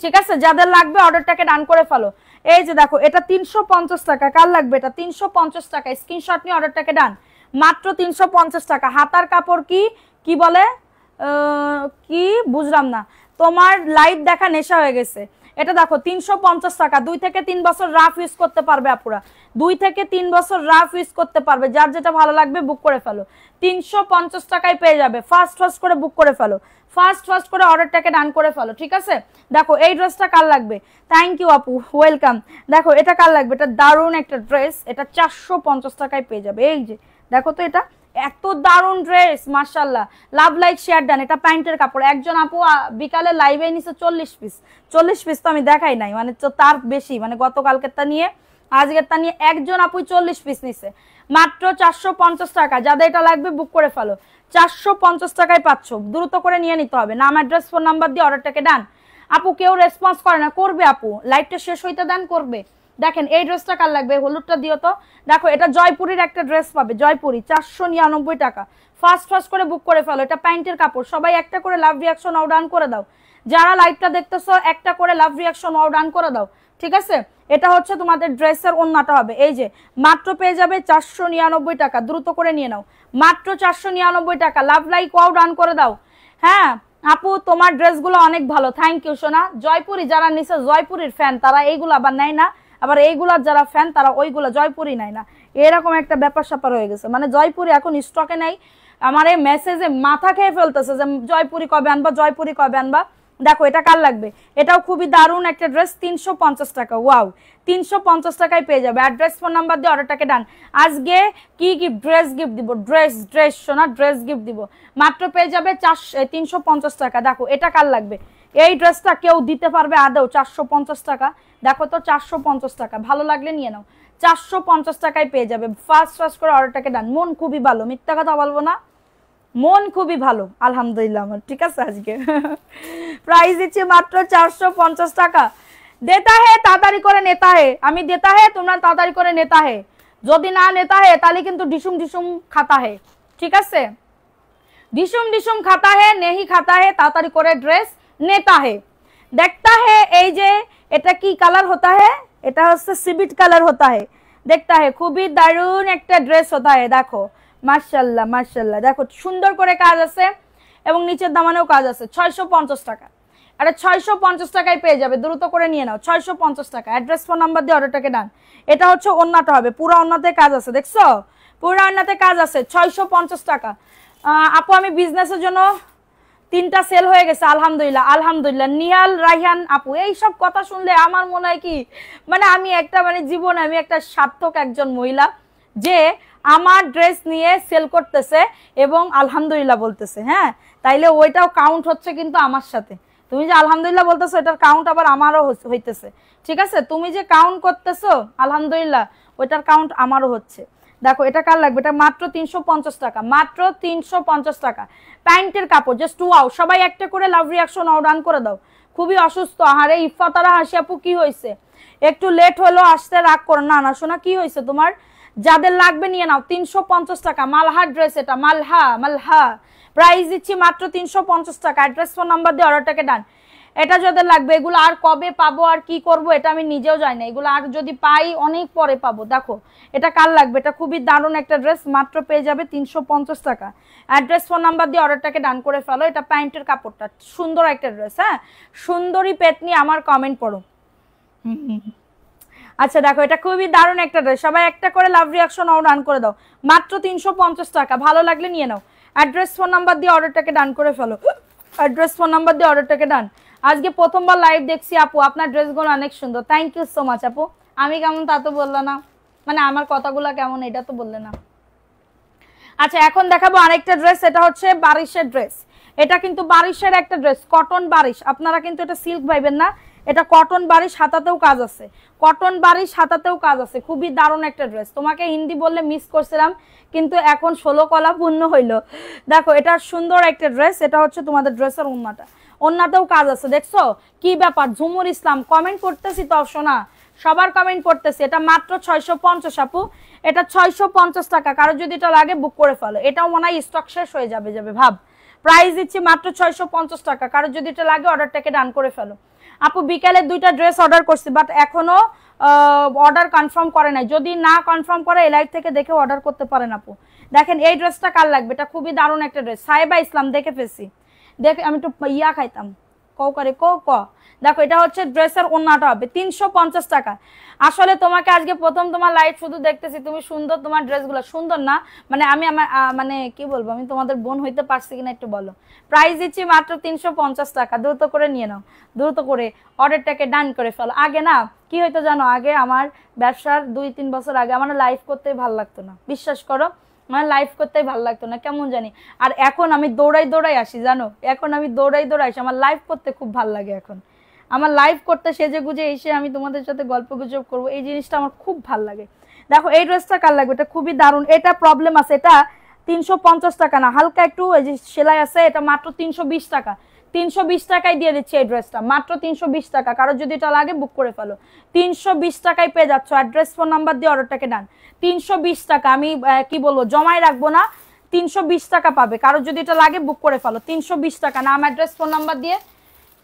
ঠিক আছে, যাদের লাগবে অর্ডারটাকে ডান করে ফেলো। এই যে দেখো এটা 350 টাকা, কার লাগবে এটা 350 টাকা, স্ক্রিনশট নিয়ে অর্ডারটাকে ডান, মাত্র 350 টাকা। হাতার কাপড় কি বলে কি বুঝলাম না, তোমার লাইভ দেখা নেশা হয়ে গেছে। এটা দেখো 350 টাকা, 2 থেকে 3 বছর রাফ ইউজ করতে পারবে আপুরা, 2 থেকে 3 বছর রাফ ইউজ করতে পারবে। যার যেটা ভালো লাগবে বুক করে ফেলো, 350 টাকায় পেয়ে যাবে। ফার্স্ট করে বুক করে ফেলো, ফার্স্ট করে অর্ডারটাকে ডান করে ফেলো। ঠিক আছে, দেখো এই ড্রেসটা কার লাগবে, থ্যাংক ইউ আপু, ওয়েলকাম। দেখো এটা কার লাগবে, এটা দারুণ একটা ড্রেস, এটা 450 টাকায় পেয়ে যাবে। এই যে দেখো তো এটা এত দারুণ ড্রেস, মাশাআল্লাহ। Love like share done. এটা প্যান্টের কাপড়। একজন আপু বিকালে লাইভে নিছে 40 পিস, 40 পিস তো আমি দেখাই নাই, মানে তার বেশি, মানে গতকালকেরটা নিয়ে আজকেরটা নিয়ে একজন আপু 40 পিস নিছে, মাত্র 450 টাকা। যাদের এটা লাগবে বুক করে ফেলো, 450 টাকায় পাচ্ছ, দ্রুত করে নিয়ে নিতে হবে। নাম অ্যাড্রেস ফোন নাম্বার দিয়ে অর্ডারটাকে ডান। আপু কেউ রেসপন্স করে না, করবে আপু, লাইভটা শেষ হইতে দেন, করবে। দেখেন এই ড্রেসটা কার লাগবে, হলুদটা দিও তো। দেখো এটা জয়পুরীর একটা ড্রেস পাবে, জয়পুরি, 499 টাকা। ফার্স্ট করে বুক করে ফেলো, এটা প্যান্টের কাপড়। সবাই একটা করে লাভ রিয়াকশন অও ডান করে দাও, যারা লাইভটা দেখতেছো একটা করে লাভ রিয়াকশন অও ডান করে দাও। ঠিক আছে, এটা হচ্ছে তোমাদের ড্রেসের ওন্নাটা হবে। এই যে মাত্র পেয়ে যাবে 499 টাকা, দ্রুত করে নিয়ে নাও, মাত্র 499 টাকা। লাভ লাইক ওয়াও ডান করে দাও। হ্যাঁ আপু তোমার ড্রেসগুলো অনেক ভালো, থ্যাংক ইউ সোনা। জয়পুরি যারা নিছে, জয়পুরির ফ্যান, তারা এইগুলো আবার নেয় না, আবার এইগুলার যারা ফ্যান তারা ওইগুলো জয়পুরি নেয় না, এরকম একটা ব্যাপার স্যাপার হয়ে গেছে। মানে জয়পুরি এখন স্টকে নেই। আমার এই মেসেজে মাথা খেয়ে ফেলতেছে যে জয়পুরি কবে আনবা, জয়পুরি কবে আনবা। দেখো এটা কার লাগবে, এটাও খুবই দারুণ একটা ড্রেস, 350 টাকা। ওয়াও, 350 টাকায় পেয়ে যাবে। অ্যাড্রেস ফোন নাম্বার দিয়ে অর্ডারটাকে ডান। আজকে কি গিফট, ড্রেস গিফট দিব, ড্রেস সোনা, ড্রেস গিফট দিব, মাত্র পেয়ে যাবে 350 টাকা। দেখো এটা কার লাগবে, এই ড্রেসটা কেউ দিতে পারবে আদৌ 450 টাকা? দেখো তো 450 টাকা, ভালো লাগলে নিয়ে নাও, 450 টাকায় পেয়ে যাবে। ফার্স্ট করে অর্ডারটাকে ডান। মন খুবই ভালো, মিথ্যা কথা বলবো না, মন খুবই ভালো আলহামদুলিল্লাহ আমার। ঠিক আছে, আজকে প্রাইস দিচ্ছি মাত্র 450 টাকা। দেতা হে তাড়াতাড়ি করে নেতা হে, আমি দেতা হে, তোমরা তাড়াতাড়ি করে নেতা হে, যদি না নেতা হে তাহলে কিন্তু ডিসুম খাতা হে। ঠিক আছে, ডিসুম খাতা হে, নেহি খাতা হে, তাড়াতাড়ি করে ড্রেস নেতা হে, দেখতা হে। এই যে এটা কি কালার হতা হে, এটা হচ্ছে সিবিট কালার হতা হে, দেখতা হে, খুবই দারুণ একটা ড্রেস হতা হে। দেখো মাশাআল্লাহ মাশাআল্লাহ, দেখো সুন্দর করে কাজ আছে এবং নিচের দামানেও কাজ আছে। 650 টাকা, আরে 650 টাকায় পেয়ে যাবে, দ্রুত করে নিয়ে নাও, 650 টাকা। অ্যাড্রেস ফোন নাম্বার দিয়ে অর্ডারটাকে ডান। এটা হচ্ছে ওন্নাটা হবে, পুরো ওন্নাতে কাজ আছে, দেখছো পুরো ওন্নাতে কাজ আছে, 650 টাকা। আপু আমি বিজনেসের জন্য 3টা সেল হয়ে গেছে, আলহামদুলিল্লাহ আলহামদুলিল্লাহ। নিহাল রাইহান আপু, এই সব কথা শুনলে আমার মনে হয় কি, মানে আমি একটা, মানে জীবনে আমি একটা সার্থক একজন মহিলা যে আমার ড্রেস নিয়ে সেল করতেছে এবং আলহামদুলিল্লাহ বলতেছে। হ্যাঁ, তাইলে ওইটাও কাউন্ট হচ্ছে কিন্তু আমার সাথে। তুমি যে আলহামদুলিল্লাহ বলতেছো, এটার কাউন্ট আবার আমারও হইতেছে। ঠিক আছে, তুমি যে কাউন্ট করতেছো আলহামদুলিল্লাহ, ওইটার কাউন্ট আমারও হচ্ছে। দেখো এটা কার লাগবে, এটা মাত্র 350 টাকা, মাত্র 350 টাকা। প্যান্টের কাপড়, জাস্ট ওয়াও। সবাই একটা করে লাভ রিয়াকশন অর্ডার করে দাও। খুবই অসুস্থ, আরে ইফাতারা হাসি আপু কি হয়েছে, একটু লেট হলো আসতে, রাগ করো না। না শোনা, কি হয়েছে তোমার, যাদের লাগবে নিয়ে নাও, 350 টাকা। মালহা ড্রেস, এটা মালহা প্রাইস দিচ্ছি মাত্র 350 টাকা। অ্যাড্রেস ফোন নাম্বার দিয়ে অর্ডারটাকে ডান। এটা যাদের লাগবে, এগুলো আর কবে পাবো আর কি করব এটা আমি নিজেও জানি না, এগুলো আর যদি পাই অনেক পরে পাবো। দেখো এটা কার লাগবে, এটা খুবই দারুণ একটা ড্রেস, মাত্র পেয়ে যাবে 350 টাকা। অ্যাড্রেস ফোন নাম্বার দিয়ে অর্ডারটাকে ডান করে ফেলো। এটা প্যান্টের কাপড়টা, সুন্দর একটা ড্রেস। হ্যাঁ, সুন্দরী পেতনি আমার কমেন্ট পড়ো। আচ্ছা দেখো এটা খুবই দারুণ একটা ড্রেস, সবাই একটা করে লাভ রিয়াকশন ডান করে দাও, মাত্র 350 টাকা। ভালো লাগলে নিয়ে নাও। অ্যাড্রেস ফোন নাম্বার দিয়ে অর্ডারটাকে ডান করে ফেলো, অ্যাড্রেস ফোন নাম্বার দিয়ে অর্ডারটাকে ডান। আজকে প্রথমবার লাইভ দেখছি আপু, আপনার ড্রেসগুলো অনেক সুন্দর, থ্যাংক ইউ সো মাচ আপু। আমি কেমন তা তো বললো না, মানে আমার কথাগুলো কেমন এটা তো বললে না। আচ্ছা এখন দেখাবো আরেকটা ড্রেস, এটা হচ্ছে বারিশের ড্রেস। এটা কিন্তু বারিশের একটা ড্রেস, কটন বারিশ, আপনারা কিন্তু এটা সিল্ক ভাইবেন না, এটা কটন বারিশ, হাতাতেও কাজ আছে, কটন বারিশ হাতাতেও কাজ আছে, খুবই দারুণ একটা ড্রেস। তোমাকে হিন্দি বললে মিস করছিলাম, কিন্তু এখন 16 কলা পূর্ণ হইলো। দেখো এটা সুন্দর একটা ড্রেস, এটা হচ্ছে তোমাদের ড্রেসের ওন্নাটা, ওন্নাতেও কাজ আছে। দেখছো কি ব্যাপার, ঝুমুর ইসলাম কমেন্ট করতেছি তো শোনা, সবার কমেন্ট করতেছি। এটা মাত্র 650 আপু, এটা 650 টাকা। কারো যদি এটা লাগে বুক করে ফেলো, এটাও মনে হয় স্টক শেষ হয়ে যাবে ভাব। প্রাইস দিচ্ছি মাত্র 650 টাকা। কারো যদি এটা লাগে অর্ডারটাকে ডান করে ফেলো। আপু বিকেলে 2টা ড্রেস অর্ডার করছি, বাট এখনো অর্ডার কনফার্ম করে নাই। যদি না কনফার্ম করে এই লাইভ থেকে দেখে অর্ডার করতে পারেন আপু। দেখেন এই ড্রেসটা কার লাগবে, এটা খুবই দারুণ একটা ড্রেস। সাহেবা ইসলাম দেখে ফেলছি, দেখ আমি একটু ইয়া খাইতাম করে দেখো এটা হচ্ছে ড্রেসের ওন্নাটা হবে 350 টাকা। আসলে তোমাকে আজকে প্রথম তোমার লাইভ শুধু দেখতেছি, তুমি সুন্দর, তোমার ড্রেসগুলো সুন্দর না, মানে আমি আমার মানে কি বলবো, আমি তোমাদের বোন হইতে পারছি কিনা একটু বলো। প্রাইস দিচ্ছি মাত্র 350 টাকা, দ্রুত করে নিয়ে নাও, দ্রুত করে অর্ডারটাকে ডান করে ফেলো। আগে না কি হইতো জানো, আগে আমার ব্যবসার 2-3 বছর আগে আমার লাইভ করতেই ভালো লাগতো না, বিশ্বাস করো, আমার লাইভ করতেই ভালো লাগতো না, কেমন জানি। আর এখন আমি দৌড়াই আসি জানো, এখন আমি দৌড়াই আসি, আমার লাইভ করতে খুব ভালো লাগে। এখন আমার লাইভ করতে সেজে গুজে এসে আমি তোমাদের সাথে গল্প গুজব করবো, এই জিনিসটা আমার খুব ভালো লাগে। দেখো এই ড্রেসটা কার লাগবে, এটা খুবই দারুণ। এটা প্রবলেম আছে, এটা 350 টাকা না, হালকা একটু এই যে সেলাই আছে, এটা মাত্র 320 টাকা। 320 টাকায় দিয়ে দিচ্ছে এই ড্রেসটা, মাত্র 320 টাকা। কারো যদি এটা লাগে বুক করে ফেলো, 320 টাকায় পেয়ে যাচ্ছ। অ্যাড্রেস ফোন নাম্বার দিয়ে অর্ডারটাকে ডান। 320 টাকা, আমি কি বলবো, জমাই রাখবো না, 320 টাকা পাবে। কারো যদি এটা লাগে বুক করে ফেলো, 320 টাকা, নাম অ্যাড্রেস ফোন নাম্বার দিয়ে।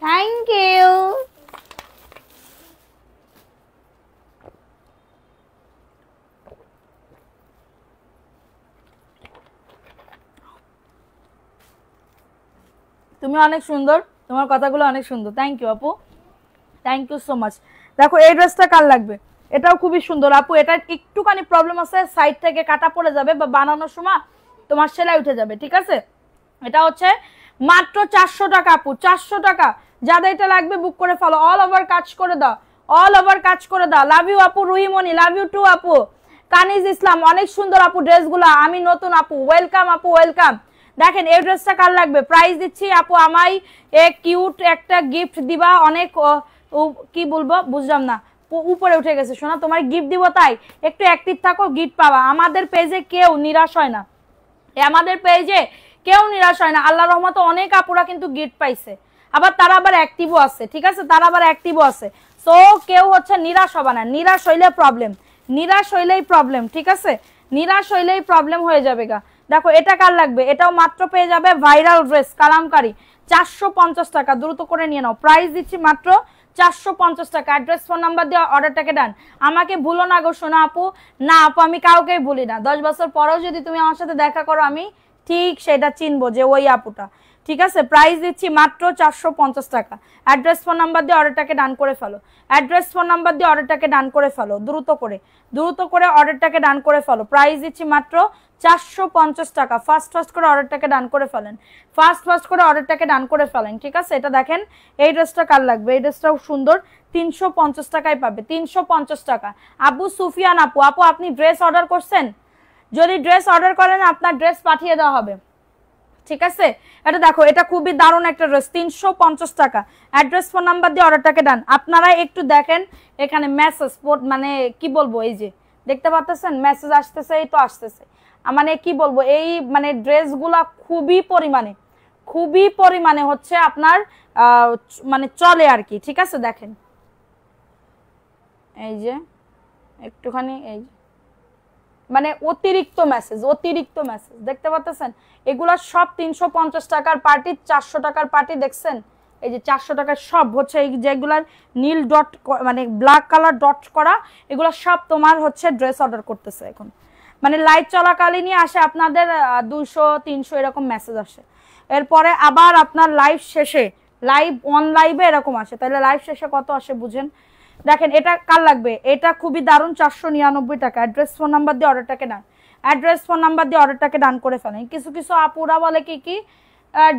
Thank you. তুমি অনেক সুন্দর, তোমার কথাগুলো অনেক সুন্দর। থ্যাংক ইউ আপু, থ্যাংক ইউ সো মাচ। দেখো এই ড্রেসটা কার লাগবে, এটাও খুবই সুন্দর আপু। এটা একটুখানি প্রবলেম আছে, সাইড থেকে কাটা পড়ে যাবে বা বানানোর সময় তোমার সেলাই উঠে যাবে, ঠিক আছে। এটা হচ্ছে মাত্র 400 টাকা আপু, 400 টাকা। যাদের এটা লাগবে বুক করে ফেলো, অল ওভার কাজ করে দাও, অল ওভার কাজ করে দাও। লাভ ইউ আপু রুহিমণি, লাভ ইউ টু আপু। কানিজ ইসলাম, অনেক সুন্দর আপু ড্রেসগুলো, আমি নতুন আপু, ওয়েলকাম আপু, ওয়েলকাম। দেখেন এই ড্রেসটা কার লাগবে, প্রাইস দিচ্ছি আপু, আমায় কিউট একটা গিফট দিবা, অনেক কি বলবো বুঝলাম না, উপরে উঠে গেছে শোনা, তোমার গিফট দিব, তাই একটু অ্যাক্টিভ থাকো, গিফট পাবা। আমাদের পেজে কেউ নিরাশ হয় না, আমাদের পেজে কেউ নিরাশ হয় না, আল্লাহর রহমতে অনেক আপুরা কিন্তু গিফট পাইছে, আবার তারা আবার অ্যাক্টিভও আছে, ঠিক আছে, তারা আবার অ্যাক্টিভও আছে। সো কেউ হচ্ছে নিরাশ হবে না, নিরাশ হইলে প্রবলেম, নিরাশ হইলেই প্রবলেম, ঠিক আছে, নিরাশ হইলেই প্রবলেম হয়ে যাবে গা। দেখো এটা কার লাগবে, এটাও মাত্র পেয়ে যাবে, ভাইরাল ড্রেস কালামকারী, 450 টাকা, দ্রুত করে নিয়ে নাও। প্রাইস দিচ্ছি মাত্র 450 টাকা। অ্যাড্রেস ফোন নাম্বার দিয়ে অর্ডারটাকে ডান। আমাকে ভুলো না গো সোনা আপু, না আপু আমি কাউকেই ভুলি না, 10 বছর পরেও যদি তুমি আমার সাথে দেখা করো আমি ঠিক সেটা চিনবো যে ওই আপুটা, ঠিক আছে। প্রাইস দিচ্ছি মাত্র 450 টাকা। অ্যাড্রেস ফোন নাম্বার দিয়ে অর্ডারটাকে ডান করে ফেলো, অ্যাড্রেস ফোন নাম্বার দিয়ে অর্ডারটাকে ডান করে ফেলো, দ্রুত করে অর্ডারটাকে ডান করে ফেলো। প্রাইস দিচ্ছি মাত্র 450 টাকা। ফাস্ট করে অর্ডারটাকে ডান করে ফেলেন, ফাস্ট করে অর্ডারটাকে ডান করে ফেলেন, ঠিক আছে। এটা দেখেন এই ড্রেসটা কার লাগবে, এই ড্রেসটাও সুন্দর, 350 টাকায় পাবে, 350 টাকা। আবু সুফিয়ান আপু, আপনি ড্রেস অর্ডার করছেন, যদি ড্রেস অর্ডার করেন আপনার ড্রেস পাঠিয়ে দেওয়া হবে, ঠিক আছে। এটা দেখো এটা খুবই দারুণ একটা ড্রেস, 350 টাকা। অ্যাড্রেস ফোন নাম্বার দিয়ে অর্ডারটাকে ডান। আপনারা একটু দেখেন এখানে মেসেজ, মানে কি বলবো, এই যে দেখতে পাচ্ছেন মেসেজ আসতেছে, এই তো আসতেছে, মানে কি বলবো, এই মানে ড্রেসগুলা খুবই পরিমাণে হচ্ছে আপনার মানে চলে আর কি, ঠিক আছে। দেখেন এই যে একটুখানি, এই মানে অতিরিক্ত মেসেজ দেখতে পাচ্ছেন, এগুলা সব 350 টাকার পার্টি, 400 টাকার পার্টি, দেখছেন এই যে 400 টাকার সব হচ্ছে এই যেগুলার নীল ডট মানে ব্ল্যাক কালার ডট করা, এগুলো সব তোমার হচ্ছে ড্রেস অর্ডার করতেছে এখন, মানে লাইভ চলাকালীনই আসে আপনাদের 200-300 এরকম মেসেজ আসে। এরপরে আবার আপনার লাইভ শেষে, লাইভ অন লাইভে এরকম আসে, তাহলে লাইভ শেষে কত আসে বুঝেন। দেখেন এটা কার লাগবে, এটা খুবই দারুণ, 499 টাকা। অ্যাড্রেস ফোন নাম্বার দিয়ে অর্ডারটাকে ডান, অ্যাড্রেস ফোন নাম্বার দিয়ে অর্ডারটাকে ডান করে ফেলেন। কিছু আপুরা বলে কি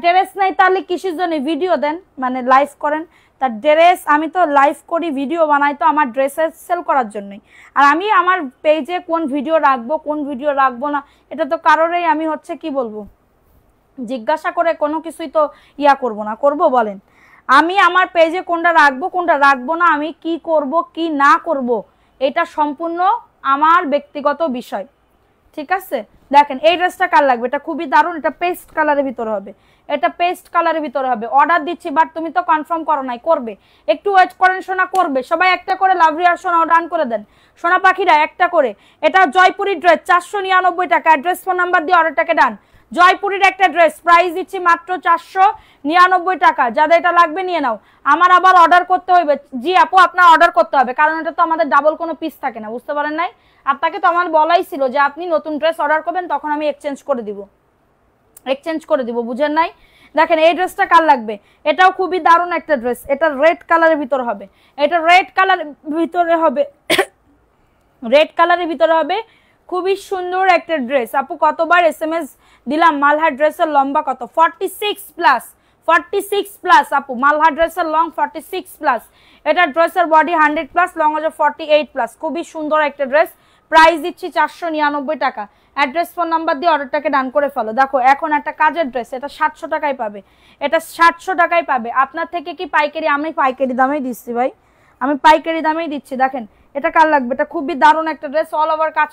ড্রেস নাই, তাহলে কিসের জন্য ভিডিও দেন, মানে লাইভ করেন। তার ড্রেস, আমি তো লাইভ করি, ভিডিও বানাই তো আমার ড্রেসের সেল করার জন্যই। আর আমি আমার পেজে কোন ভিডিও রাখবো কোন ভিডিও রাখবো না, এটা তো কারোরই আমি হচ্ছে কি বলবো জিজ্ঞাসা করে কোনো কিছুই তো ইয়া করব না, করব বলেন। আমি আমার পেজে কোনটা রাখবো না, আমি কি করব কি না করব, এটা সম্পূর্ণ আমার ব্যক্তিগত বিষয়, ঠিক আছে। দেখেন এই ড্রেসটা কার লাগবে, এটা খুবই দারুণ, এটা পেস্ট কালারের ভিতরে হবে, এটা পেস্ট কালারের ভিতরে হবে। অর্ডার দিচ্ছি, বাট তুমি তো কনফার্ম করো নাই, করবে, একটু ওয়েট করেন সোনা, করবে সবাই। একটা করে লাভলি আর সোনা ডান করে দেন, সোনা পাখিরা একটা করে। এটা জয়পুরি ড্রেস, 499 টাকা। অ্যাড্রেস ফোন নাম্বার দিয়ে অর্ডারটাকে ডান। জয়পুরের একটা ড্রেস, প্রাইস দিচ্ছি মাত্র 499 টাকা। যাদের এটা লাগবে নিয়ে নাও। আমার আবার অর্ডার করতে হবে। জি আপু, আপনার অর্ডার করতে হবে, কারণ এটা তো আমাদের ডাবল কোনো পিস থাকে না, বুঝতে পারেন নাই? আপনাকে তো আমার বলাই ছিল যে আপনি নতুন ড্রেস অর্ডার করবেন, তখন আমি এক্সচেঞ্জ করে দিব, বুঝেন নাই? দেখেন এই ড্রেসটা কার লাগবে, এটাও খুবই দারুণ একটা ড্রেস। এটা রেড কালারের ভিতরে হবে, এটা রেড কালারের ভিতরে হবে, খুবই সুন্দর একটা ড্রেস। আপু কতবার এসএমএস দিলাম, মালহার ড্রেসের লম্বা কত? 46 প্লাস আপু, মালহার ড্রেসের লং 46 প্লাস। এটা ড্রেসের বডি 100 প্লাস, লং হচ্ছে 48 প্লাস। খুবই সুন্দর একটা ড্রেস, প্রাইস দিচ্ছি 499 টাকা। অ্যাড্রেস ফোন নাম্বার দিয়ে অর্ডারটাকে ডান করে ফেলো। দেখো এখন একটা কাজের ড্রেস, এটা 700 টাকায় পাবে, এটা 700 টাকায় পাবে। আপনার থেকে কি পাইকারি? আমি পাইকারি দামেই দিচ্ছি ভাই, আমি পাইকারি দামেই দিচ্ছি। দেখেন এটা কার লাগবে, এটা খুবই দারুণ একটা ড্রেস, অল ওভার কাজ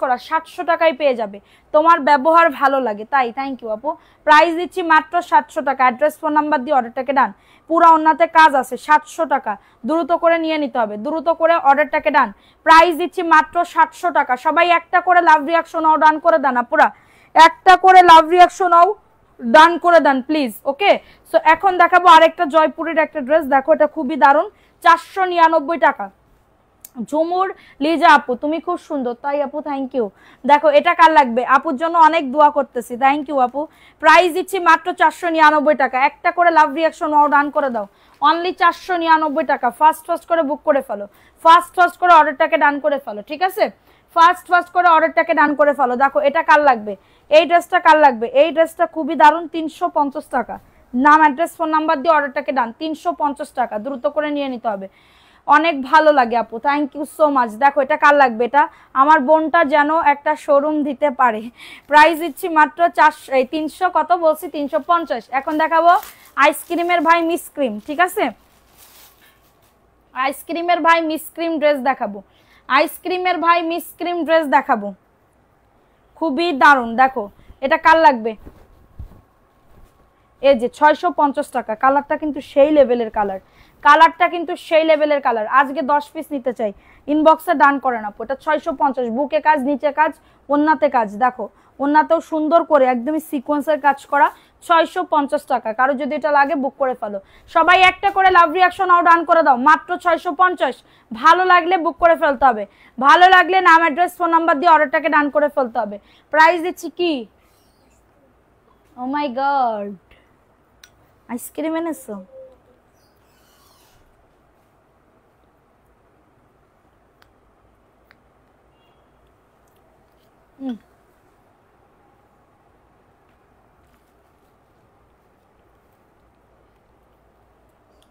করা, 700 টাকায় পেয়ে যাবে। তোমার ব্যবহার ভালো লাগে তাই, থ্যাংক ইউ আপু। প্রাইস দিচ্ছি মাত্র 700 টাকা। অ্যাড্রেস ফোন নাম্বার দিয়ে অর্ডারটাকে ডান। পুরো অন্যতে কাজ আছে, 700 টাকা, দ্রুত করে নিয়ে নিতে হবে, দ্রুত করে অর্ডারটাকে ডান। প্রাইস দিচ্ছি মাত্র 700 টাকা। সবাই একটা করে লাভ রিয়াকশন নাও, ডান করে দেন আপুরা, একটা করে লাভ রিয়াকশন নাও, ডান করে দেন প্লিজ। ওকে, সো এখন দেখাবো আরেকটা জয়পুরের একটা ড্রেস। দেখো এটা খুবই দারুণ, 499 টাকা। ঝুমুর লিজা আপু তুমি খুব সুন্দর, তাই আপু থ্যাংক ইউ। দেখো এটা কার লাগবে, আপুর জন্য অনেক দোয়া করতেছি, থ্যাংক ইউ আপু। প্রাইস দিচ্ছি মাত্র 499 টাকা। একটা করে লাভ রিয়াকশন নাও, ডান করে দাও, অনলি 499 টাকা। ফার্স্ট করে বুক করে ফেলো, ফার্স্ট করে অর্ডারটাকে ডান করে ফেলো, ঠিক আছে? ফার্স্ট করে অর্ডারটাকে ডান করে ফেলো। দেখো এটা কার লাগবে, এই ড্রেসটা কার লাগবে? এই ড্রেসটা খুবই দারুণ, 350 টাকা। নাম অ্যাড্রেস ফোন নাম্বার দিয়ে অর্ডারটাকে ডান, 350 টাকা, দ্রুত করে নিয়ে নিতে হবে। অনেক ভালো লাগে আপু, থ্যাংক ইউ সো মাচ। দেখো এটা কার লাগবে, এটা আমার বোনটা যেন একটা শোরুম দিতে পারে। প্রাইস দিচ্ছি মাত্র 300 কত বলছি, 350। এখন দেখাবো আইসক্রিমের ভাই মিস ক্রিম, ঠিক আছে? আইসক্রিমের ভাই মিস ক্রিম ড্রেস দেখাবো, আইসক্রিমের ভাই মিস ক্রিম ড্রেস দেখাবো, খুবই দারুণ। দেখো এটা কার লাগবে, এই যে 650 টাকা। কালারটা কিন্তু সেই লেভেলের কালার, কালারটা কিন্তু সেই লেভেলের কালার। আজকে 10 পিস নিতে চাই, ইনবক্সে ডান করেন আপু। এটা 650, বুকে কাজ, নিচে কাজ, ওন্নাতে কাজ। দেখো ওন্নাতেও সুন্দর করে একদমই সিকোয়েন্সের কাজ করা, 650 টাকা। কারো যদি এটা লাগে বুক করে ফেলো। সবাই একটা করে লাভ রিয়াকশন আও ডান করে দাও, মাত্র 650। ভালো লাগলে বুক করে ফেলতে হবে, ভালো লাগলে নাম অ্যাড্রেস ফোন নাম্বার দিয়ে অর্ডারটাকে ডান করে ফেলতে হবে। প্রাইস দিচ্ছি কি, ও মাই গড, আইসক্রিম এনেছো?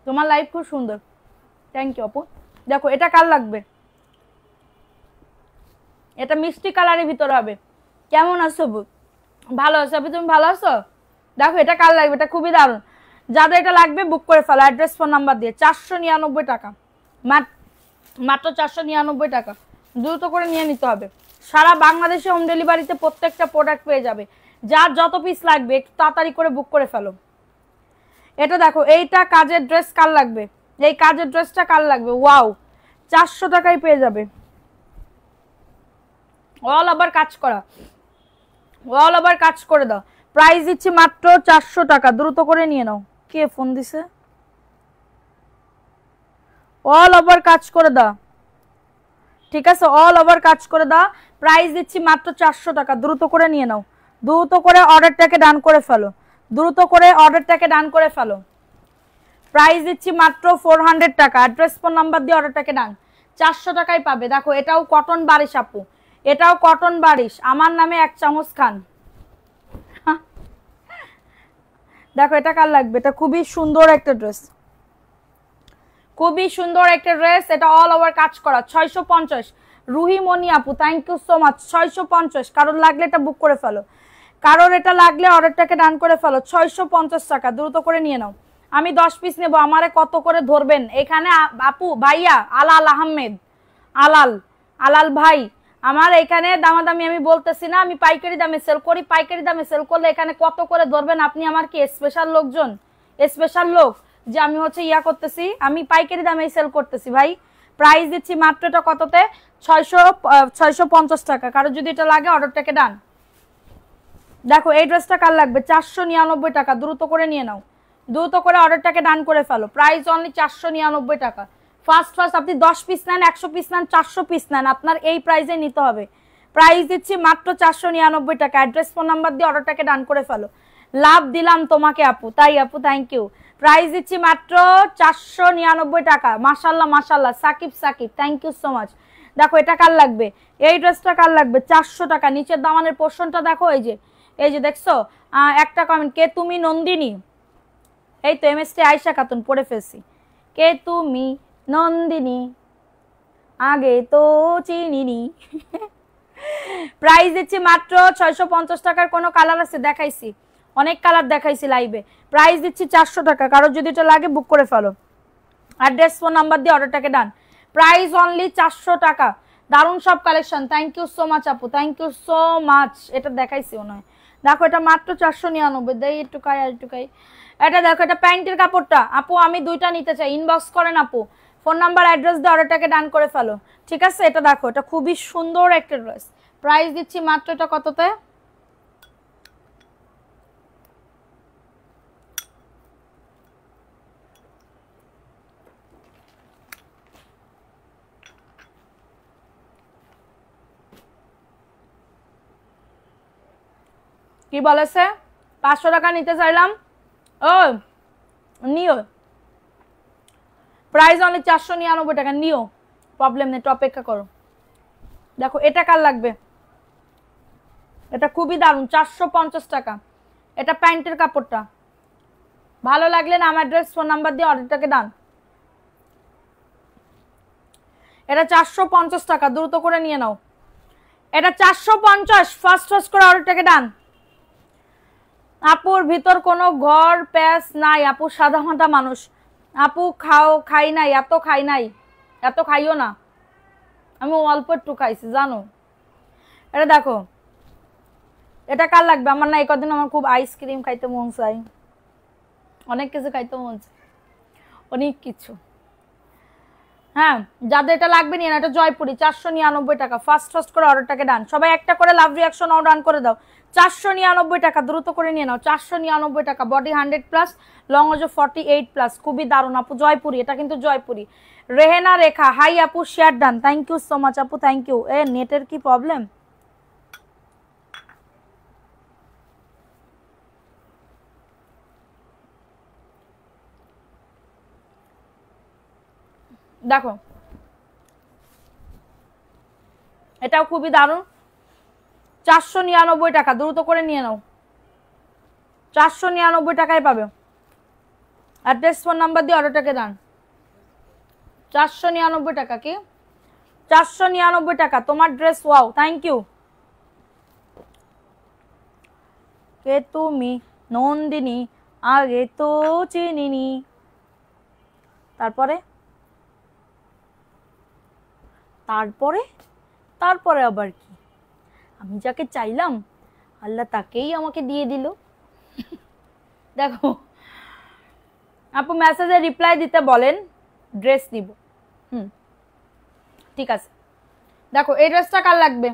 তোমার লাইফ খুব সুন্দর, থ্যাংক ইউ আপু। দেখো এটা কার লাগবে, এটা মিষ্টি কালারের ভিতরে হবে। কেমন আছো? ভালো আছো আপু, তুমি ভালো আছো? দেখো এটা কার লাগবে, এটা খুবই দারুণ। যাদের এটা লাগবে বুক করে ফেলো অ্যাড্রেস ফোন নাম্বার দিয়ে। 499 টাকা, মাত্র 499 টাকা, দ্রুত করে নিয়ে নিতে হবে। সারা বাংলাদেশে হোম ডেলিভারিতে প্রত্যেকটা প্রোডাক্ট পেয়ে যাবে। যার যত পিস লাগবে একটু তাড়াতাড়ি করে বুক করে ফেলো। এটা দেখো, এইটা কাজের ড্রেস কার লাগবে, এই কাজের ড্রেসটা কার লাগবে? ওয়াও, 400 টাকায় পেয়ে যাবে, অল ওভার কাজ করা, অল ওভার কাজ করে দাও। প্রাইস দিচ্ছি মাত্র 400 টাকা, দ্রুত করে নিয়ে নাও। কে ফোন দিছে? অল ওভার কাজ করে দাও, ঠিক আছে? অল ওভার কাজ করে দাও। প্রাইস দিচ্ছি মাত্র 400 টাকা, দ্রুত করে নিয়ে নাও, দ্রুত করে অর্ডারটাকে ডান করে ফেলো, দ্রুত করে অর্ডারটাকে ডান করে ফেলো। প্রাইস দিচ্ছি মাত্র 400 টাকা। অ্যাড্রেস ফোন নাম্বার দিয়ে অর্ডারটাকে ডান, 400 টাকায় পাবে। দেখো এটাও কটন বারিশ আপু, এটাও কটন বারিশ, আমার নামে 1 চামচ খান। দেখো এটা কার লাগবে, এটা খুবই সুন্দর একটা ড্রেস, খুবই সুন্দর একটা ড্রেস। এটা অল ওভার কাজ করা, 650। রুহিমণি আপু থ্যাংক ইউ সো মাচ, 650। কারোর লাগলে এটা বুক করে ফেলো, কারোর এটা লাগলে অর্ডারটাকে ডান করে ফেলো। 650 টাকা, দ্রুত করে নিয়ে নাও। আমি 10 পিস নেবো, আমারে কত করে ধরবেন এখানে আপু? ভাইয়া আলাল আহমেদ, আলাল ভাই, আমার এখানে দামাদামি আমি বলতেছি না, আমি পাইকারি দামে সেল করি। পাইকারি দামে সেল করলে এখানে কত করে ধরবেন আপনি? আমার কি স্পেশাল লোকজন, স্পেশাল লোক যে আমি হচ্ছে ইয়া করতেছি? আমি পাইকারি দামে সেল করতেছি ভাই। প্রাইস দিচ্ছি মাত্র এটা কততে, 650 টাকা। কারো যদি এটা লাগে অর্ডারটাকে ডান, দেখো এই ড্রেসটা কার লাগবে? 499 টাকা, দ্রুত করে নিয়ে নাও, দ্রুত করে অর্ডারটাকে ডান করে ফেলো। প্রাইস অনলি 499 টাকা। ফার্স্ট আপনি 10 পিস নেন, 100 পিস নেন, 400 পিস নেন, আপনার এই প্রাইসে নিতে হবে। প্রাইস দিচ্ছি মাত্র 499 টাকা। অ্যাড্রেস ফোন নাম্বার দিয়ে অর্ডারটাকে ডান করে ফেলো। লাভ দিলাম তোমাকে আপু, তাই আপু থ্যাংক ইউ। প্রাইস দিচ্ছি মাত্র 499 টাকা। মাশাল্লাহ মাশাল্লাহ, Sakib thank you so much. দেখো এটা কার লাগবে? এই ড্রেসটা কার লাগবে? 400 টাকা। নিচের দামানের পোর্শনটা দেখো, এই যে দেখছো, একটা কমেন্ট, কে তুমি নন্দিনী, এই তো এমএসটি আয়শা খাতুন পড়ে ফেলছি। কে তুমি নন্দিনী, আগে তো চিনিনি। প্রাইস দিচ্ছি মাত্র 650 টাকার। কোনো কালার আছে? দেখাইছি, অনেক কালার দেখাইছি লাইভে। প্রাইস দিচ্ছি 400 টাকা। কারোর যদি এটা লাগে বুক করে ফেলো, অ্যাড্রেস ফোন নাম্বার দিয়ে অর্ডারটাকে ডান। প্রাইস অনলি 400 টাকা। দারুণ সব collection, thank you so much আপু, থ্যাংক ইউ সো মাচ। এটা দেখাইছি মনে হয়, দেখো এটা মাত্র 499। দেই একটু কাই আর একটু কাই। এটা দেখো, এটা প্যান্টের কাপড়টা আপু, আমি দুইটা নিতে চাই, ইনবক্স করেন আপু, ফোন নাম্বার অ্যাড্রেস দিয়ে অর্ডারটাকে ডান করে ফেলো, ঠিক আছে? এটা দেখো, এটা খুবই সুন্দর একটা ড্রেস। প্রাইস দিচ্ছি মাত্র, এটা কততে? কি বলেছে? 500 টাকা নিতে চাইলাম, ও নিও। প্রাইস অনলি 499 টাকা, নিও, প্রবলেম নেই, একটু অপেক্ষা করো। দেখো এটা কার লাগবে? এটা খুবই দারুণ, 450 টাকা। এটা প্যান্টের কাপড়টা, ভালো লাগলে নাম অ্যাড্রেস ফোন নাম্বার দিয়ে অর্ডারটাকে ডান। এটা 450 টাকা, দ্রুত করে নিয়ে নাও। এটা 450, ফার্স্ট করে অর্ডারটাকে ডান। আপুর ভিতর কোনো ঘর প্যাস নাই, আপু সাদা মাথা মানুষ, আপু খাই নাই, এত খাই নাই, এত খাইও না, আমি অল্প একটু খাইছি জানো। এটা দেখো, এটা কার লাগবে? আমার না এই কদিন আমার খুব আইসক্রিম খাইতে মন চাই, অনেক কিছু খাইতে মন চাই, অনেক কিছু। হ্যাঁ, যাদের এটা লাগবে নিয়ে না, এটা জয়পুরি, 499 টাকা। ফার্স্ট করে অর্ডারটাকে ডান। সবাই একটা করে লাভ রিয়াকশন ডান করে দাও। 499 টাকা, দ্রুত করে নিয়ে নাও। 499 টাকা, বডি 100+, লং ওজো 48+, খুবই দারুণ আপু, জয়পুরি, এটা কিন্তু জয়পুরি। রেহেনা রেখা, হাই আপু, share done, thank you so much আপু, থ্যাংক ইউ। এ নেটের কি প্রবলেম? দেখো এটাও খুবই দারুণ, 499 টাকা, দ্রুত করে নিয়ে নাও। 499 টাকায় পাবে। অ্যাড্রেস ফোন নাম্বার দিয়ে অর্ডারটাকে ডান। 499 টাকা। কি 499 টাকা? তোমার ড্রেস, ওয়াও, থ্যাংক ইউ। কে তুমি নন্দিনী, আগে তো চিনিনি। তারপরে তারপরে তারপরে আবার কি? আমি যাকে চাইলাম আল্লাহ তাকেই আমাকে দিয়ে দিল। দেখো আপু মেসেজে রিপ্লাই দিতে বলেন, ড্রেস দিব। ঠিক আছে। দেখো এই ড্রেসটা কার লাগবে?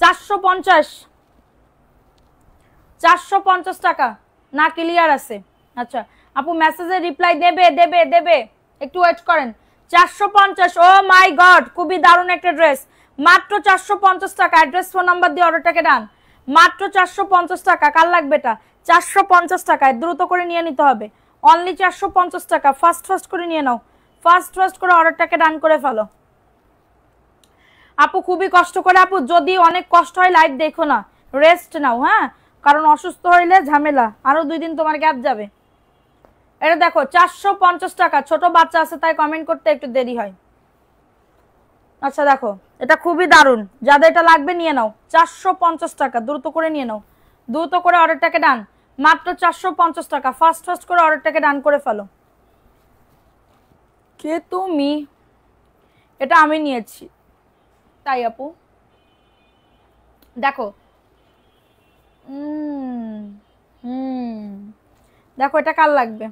450 টাকা না, ক্লিয়ার আছে? আচ্ছা আপু মেসেজে রিপ্লাই দেবে দেবে দেবে, একটু ওয়েট করেন। 450, ও মাই গড, খুবই দারুণ একটা ড্রেস, মাত্র 450 টাকা। অ্যাড্রেস ফোন নাম্বার দিয়ে অর্ডারটাকে ডান, মাত্র 450 টাকা। কার লাগবে এটা? 450 টাকায়, দ্রুত করে নিয়ে নিতে হবে। অনলি 450 টাকা। ফার্স্ট করে নিয়ে নাও, ফার্স্ট করে অর্ডারটাকে ডান করে ফেলো। আপু খুবই কষ্ট করে, আপু যদি অনেক কষ্ট হয় লাইভ দেখো না, রেস্ট নাও, হ্যাঁ, কারণ অসুস্থ হইলে ঝামেলা, আরো 2 দিন তোমার গ্যাপ যাবে। এটা দেখো 450 টাকা, ছোট বাচ্চা আছে তাই কমেন্ট করতে একটু দেরি হয়। আচ্ছা দেখো এটা খুবই দারুণ, যাদের এটা লাগবে নিয়ে নাও। 450 টাকা, দ্রুত করে নিয়ে নাও, দ্রুত করে অর্ডারটাকে ডান, মাত্র 450 টাকা। ফার্স্ট করে অর্ডারটাকে ডান করে ফেলো। কে তুমি? এটা আমি নিয়েছি তাই আপু। দেখো দেখো এটা কার লাগবে?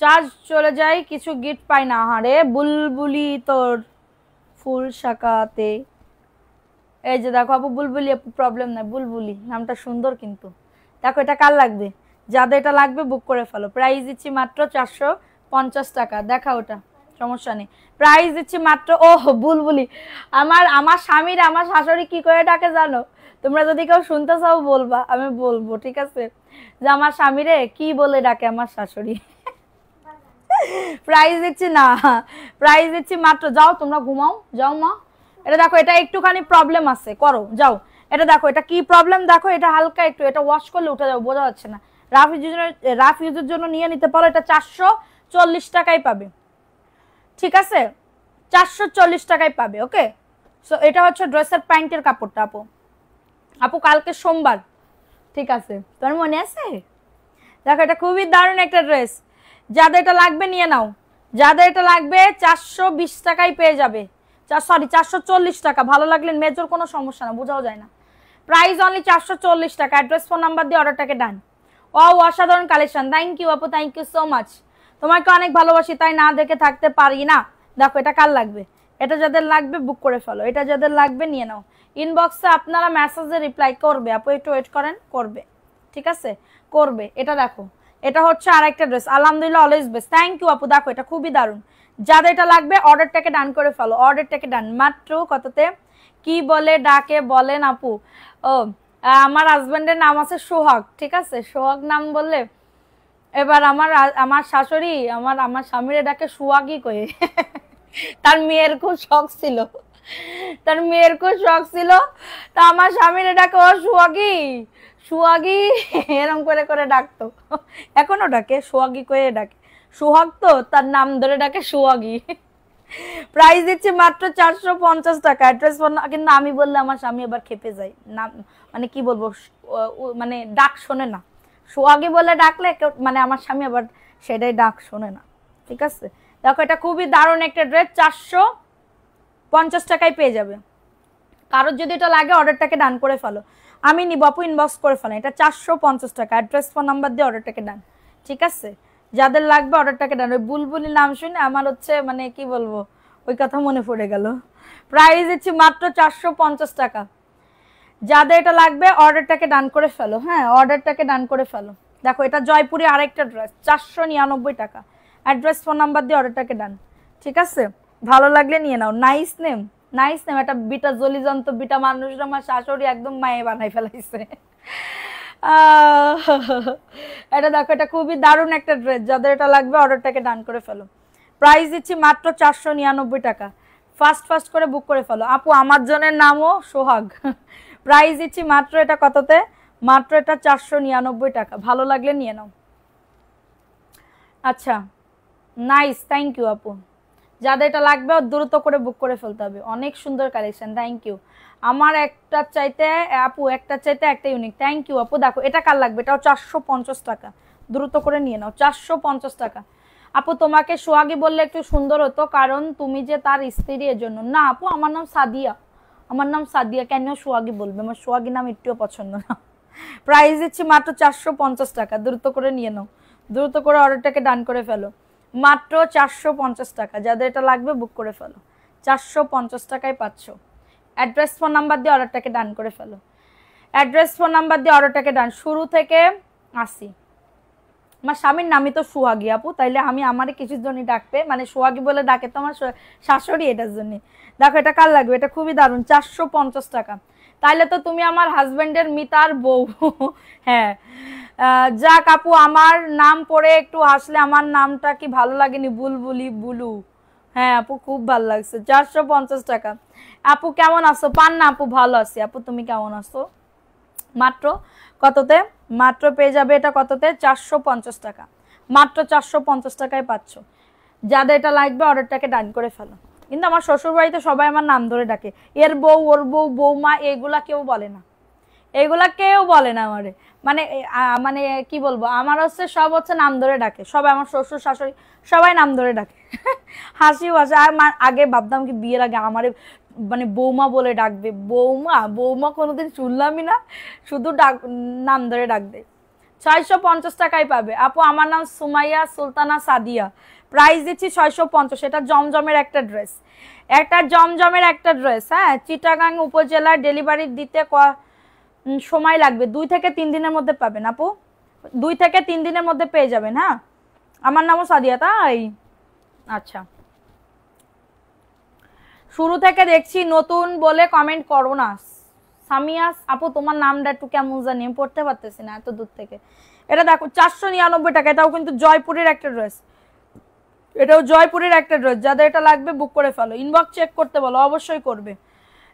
চার্জ চলে যায়, কিছু গিফট পাই না। হারে বুলবুলি তোর ফুল শাখাতে, এই যে দেখো আপু বুলবুলি, আপু প্রবলেম নাই, বুলবুলি নামটা সুন্দর কিন্তু। দেখো এটা কার লাগবে, যাদের এটা লাগবে বুক করে ফেলো। প্রাইস দিচ্ছি মাত্র 450 টাকা। দেখা ওটা, সমস্যা নেই। প্রাইস দিচ্ছি মাত্র, ও বুলবুলি, আমার স্বামীর আমার শাশুড়ি কি করে ডাকে জানো? তোমরা যদি কেউ শুনতে চাও বলবা, আমি বলবো, ঠিক আছে? যে আমার স্বামীরে কি বলে ডাকে আমার শাশুড়ি। প্রাইস দিচ্ছি না, প্রাইস দিচ্ছি মাত্র, যাও তোমরা ঘুমাও, যাও মা। এটা দেখো, এটা একটুখানি প্রবলেম আছে, করো যাও। এটা দেখো, এটা কি প্রবলেম দেখো, এটা হালকা একটু, এটা ওয়াশ করলে উঠে যাবে, বোঝা যাচ্ছে না। রাফ ইউজের জন্য নিয়ে নিতে পারো, এটা 440 টাকায় পাবে, ঠিক আছে? 440 টাকায় পাবে, ওকে? সো এটা হচ্ছে ড্রেসের প্যান্টের কাপড়টা আপু। আপু কালকে সোমবার, ঠিক আছে? তোমার মনে আছে? দেখো এটা খুবই দারুণ একটা ড্রেস, যাদের এটা লাগবে নিয়ে নাও। যাদের এটা লাগবে 420 টাকায় পেয়ে যাবে, সরি 440 টাকা। ভালো লাগলে মেজর কোনো সমস্যা না, বোঝাও যায় না। প্রাইস অনলি 440 টাকা। অ্যাড্রেস ফোন নাম্বার দিয়ে অর্ডারটাকে ডান। অসাধারণ কালেকশন, থ্যাংক ইউ আপু, থ্যাংক ইউ সো মাচ। তোমাকে অনেক ভালোবাসি, তাই না দেখে থাকতে পারি না। দেখো এটা কার লাগবে, এটা যাদের লাগবে বুক করে ফেলো, এটা যাদের লাগবে নিয়ে নাও। ইনবক্সে আপনারা মেসেজে রিপ্লাই করবে, আপু একটু ওয়েট করেন, করবে, ঠিক আছে? করবে। এটা দেখো, এটা হচ্ছে আরেকটা ড্রেস, আলহামদুলিল্লাহ অলওয়েজ বেস্ট, থ্যাংক ইউ আপু। দেখো এটা খুবই দারুণ, যাদের এটা লাগবে অর্ডারটাকে ডান করে ফেলো, অর্ডারটাকে ডান। মাত্র কততে? কি বলে ডাকে বলেন আপু? ও আমার হাজবেন্ডের নাম আছে সোহাগ, ঠিক আছে? সোহাগ নাম বললে এবার আমার শাশুড়ি আমার স্বামীর ডাকে সোহাগই কয়ে। তার মেয়ের খুব শখ ছিল, তার মেয়ের খুব শখ ছিল, তা আমার স্বামীর ডাকে ও সোহাগী সোহাগী এরম করে করে ডাকতো, এখনো ডাকে সোহাগী কয়ে ডাকে। সোহাগ তো তার নাম ধরে ডাকে সোহাগী। প্রাইস দিচ্ছি মাত্র 450 টাকা। অ্যাড্রেস কিন্তু আমি বললে আমার স্বামী আবার খেপে যায়, নাম মানে কি বলবো, মানে ডাক শোনে না। সোহাগী বলে ডাকলে মানে আমার স্বামী আবার সেটাই ডাক শোনে না, ঠিক আছে? দেখো এটা খুবই দারুণ একটা ড্রেস, 450 টাকায় পেয়ে যাবে। কারোর যদি এটা লাগে অর্ডারটাকে ডান করে ফেলো, আমি নিব আপু, ইনবক্স করে ফেলো। এটা 450 টাকা। অ্যাড্রেস ফোন নাম্বার দিয়ে অর্ডারটাকে ডান, ঠিক আছে? যাদের লাগবে অর্ডারটাকে ডান। ওই বুলবুলি নাম শুনে আমার হচ্ছে মানে কি বলবো, ওই কথা মনে পড়ে গেল। প্রাইস দিচ্ছি মাত্র 450 টাকা। যাদের এটা লাগবে অর্ডারটাকে ডান করে ফেলো, হ্যাঁ অর্ডারটাকে ডান করে ফেলো। দেখো এটা জয়পুরি আরেকটা ড্রেস, 499 টাকা। অ্যাড্রেস ফোন নাম্বার দিয়ে অর্ডারটাকে ডান, ঠিক আছে? ভালো লাগলে নিয়ে নাও। Nice name, nice name. এটা বিটা জলিজন্ত বিটা মানুষরা আমার শাশুড়ি একদম মায়ে বানাই ফেলাইছে। এটা দেখো, এটা খুবই দারুণ একটা ড্রেস, যাদের এটা লাগবে অর্ডারটাকে ডান করে ফেলো। প্রাইস দিচ্ছি মাত্র 499 টাকা। ফাস্ট ফাস্ট করে বুক করে ফেলো আপু, আমার জনের নামও সোহাগ। প্রাইস দিচ্ছি মাত্র, এটা কততে? মাত্র এটা 499 টাকা। ভালো লাগলে নিয়ে নাও। আচ্ছা নাইস, থ্যাংক ইউ আপু। যাদের এটা লাগবে দ্রুত করে বুক করে ফেলতে হবে, অনেক সুন্দর কালেকশন, থ্যাংক ইউ। আমার একটা চাইতে আপু, একটা চাইতে একটা ইউনিক, থ্যাংক ইউ আপু। দেখো এটা কার লাগবে, এটাও 450 টাকা। দ্রুত করে নিয়ে নাও, 450 টাকা। আপু তোমাকে সোহাগী বললে একটু সুন্দর হতো, কারণ তুমি যে তার স্ত্রী, এর জন্য না আপু। আমার নাম সাদিয়া, আমার নাম সাদিয়া, কেন সোহাগী বলবে? আমার সোহাগী নাম একটুও পছন্দ না। প্রাইস দিচ্ছি মাত্র 450 টাকা। দ্রুত করে নিয়ে নাও, দ্রুত করে অর্ডারটাকে ডান করে ফেলো। মাত্র 450 টাকা। যাদের এটা লাগবে বুক করে ফেলো, 450 টাকায় পাচ্ছ। অ্যাড্রেস ফোন নাম্বার দিয়ে অর্ডারটাকে ডান করে ফেলো। অ্যাড্রেস ফোন নাম্বার দিয়ে অর্ডারটাকে ডান। শুরু থেকে আসি, আমার স্বামীর নামই তো সোহাগী আপু, তাইলে আমি আমারই কিছুর জন্য ডাকবে, মানে সোহাগী বলে ডাকে তো আমার শাশুড়ি, এটার জন্য। দেখো এটা কার লাগবে, এটা খুবই দারুণ, 450 টাকা। তাইলে তো তুমি আমার হাজবেন্ডের মিতার বউ। হ্যাঁ যাক আপু, আমার নাম পড়ে একটু হাসলে, আমার নামটা কি ভালো লাগেনি? বুলবুলি, বুলু। হ্যাঁ আপু খুব ভালো লাগছে, 450 টাকা। আপু কেমন আছো? পান না আপু? ভালো আছি আপু, তুমি কেমন আছো? মাত্র কততে? মাত্র পেয়ে যাবে এটা কততে? 450 টাকা। মাত্র 450 টাকায় পাচ্ছ। যাদের এটা লাগবে অর্ডারটাকে ডান করে ফেলো। কিন্তু আমার শ্বশুর বাড়িতে সবাই আমার নাম ধরে ডাকে, এর বউ, ওর বউ, বৌমা, এগুলা কেউ বলে না, এগুলা কেউ বলে না আমারে। মানে মানে কি বলবো, আমার হচ্ছে সব হচ্ছে নাম ধরে ডাকে, সবাই আমার শ্বশুর শাশুড়ি সবাই নাম ধরে ডাকে। হাসিও আসে। আগে ভাবতাম কি বিয়ের আগে আমারে মানে বৌমা বলে ডাকবে, বৌমা বৌমা কোনোদিন শুনলামই না, শুধু নাম ধরে ডাকবে। 650 টাকায় পাবে আপু। আমার নাম সুমাইয়া সুলতানা সাদিয়া, প্রাইস দিচ্ছি 650। এটা জমজমের একটা ড্রেস, একটা ড্রেস। হ্যাঁ, চিটাগাং উপজেলার ডেলিভারি দিতে সময় লাগবে, 2 থেকে 3 দিনের মধ্যে পাবেন আপু, 2 থেকে 3 দিনের মধ্যে পেয়ে যাবেন। হ্যাঁ, আমার নামও সাদিয়া, তাই? আচ্ছা, শুরু থেকে দেখছি, নতুন বলে কমেন্ট করো না। সামিয়াস আপু তোমার নামটা একটু কেমন জানি, আমি পড়তে পারতেছি না এত দূর থেকে। এটা দেখো 499 টাকা, এটাও কিন্তু জয়পুরের একটা ড্রেস, এটাও জয়পুরের একটা ড্রেস। যাদের এটা লাগবে বুক করে ফেলো, ইনবক্স চেক করতে বলো, অবশ্যই করবে।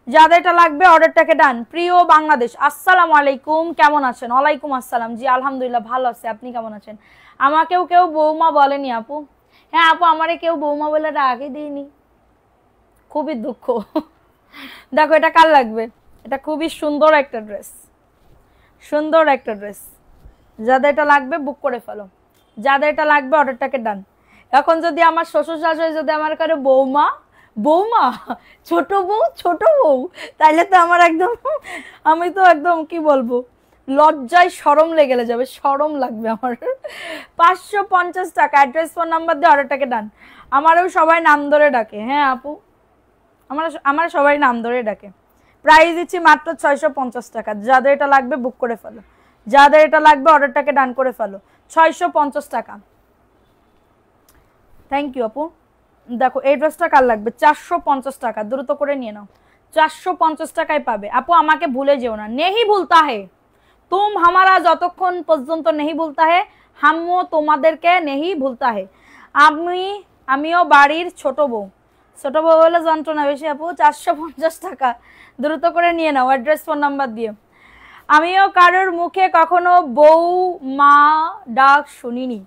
যাদের এটা লাগবে অর্ডারটাকে ডান। প্রিয় বাংলাদেশ, আসসালামু আলাইকুম, কেমন আছেন? ওয়ালাইকুম আসসালাম, জি আলহামদুলিল্লাহ ভালো আছে, আপনি কেমন আছেন? আমাকেও কেউ বৌমা বলেনি আপু। হ্যাঁ আপু, আমারে কেউ বৌমা বলে ডাকে দিইনি, খুবই দুঃখ। দেখো এটা কার লাগবে, এটা খুবই সুন্দর একটা ড্রেস, সুন্দর একটা ড্রেস। যাদের এটা লাগবে বুক করে ফেলো, যাদের এটা লাগবে অর্ডারটাকে ডান। এখন যদি আমার শ্বশুর শাশুড়ি যদি আমার কারো বৌমা বৌমা ছোট বউ, তাইলে তো আমার একদম, আমি তো একদম কি বলবো, লজ্জায় শরম লেগে যাবে, শরম লাগবে আমার। 550 টাকা, অ্যাড্রেস ফোন নাম্বার দিয়ে অর্ডারটাকে ডান। আমারও সবাই নাম ধরে ডাকে। হ্যাঁ আপু, আমার সবাই নাম ধরে ডাকে। প্রাইস দিচ্ছি মাত্র 650 টাকা। যাদের এটা লাগবে বুক করে ফেলো, যাদের এটা লাগবে অর্ডারটাকে ডান করে ফেলো। 650 টাকা। থ্যাংক ইউ আপু। দেখো এই ড্রেসটা কার লাগবে, 450 টাকা, দ্রুত করে নিয়ে নাও। 450 টাকায় পাবে আপু। আমাকে ভুলে যেও না, নেহি ভুলতা হে তুম হামারা, যতক্ষণ পর্যন্ত নেহি ভুলতা হে হামও তোমাদেরকে নেহি ভুলতা হে। আমিও বাড়ির ছোট বউ হলে যন্ত্রণা বেশি আপু। 450 টাকা, দ্রুত করে নিয়ে নাও, অ্যাড্রেস ফোন নাম্বার দিয়ে। আমিও কারোর মুখে কখনো বউ মা ডাক শুনিনি।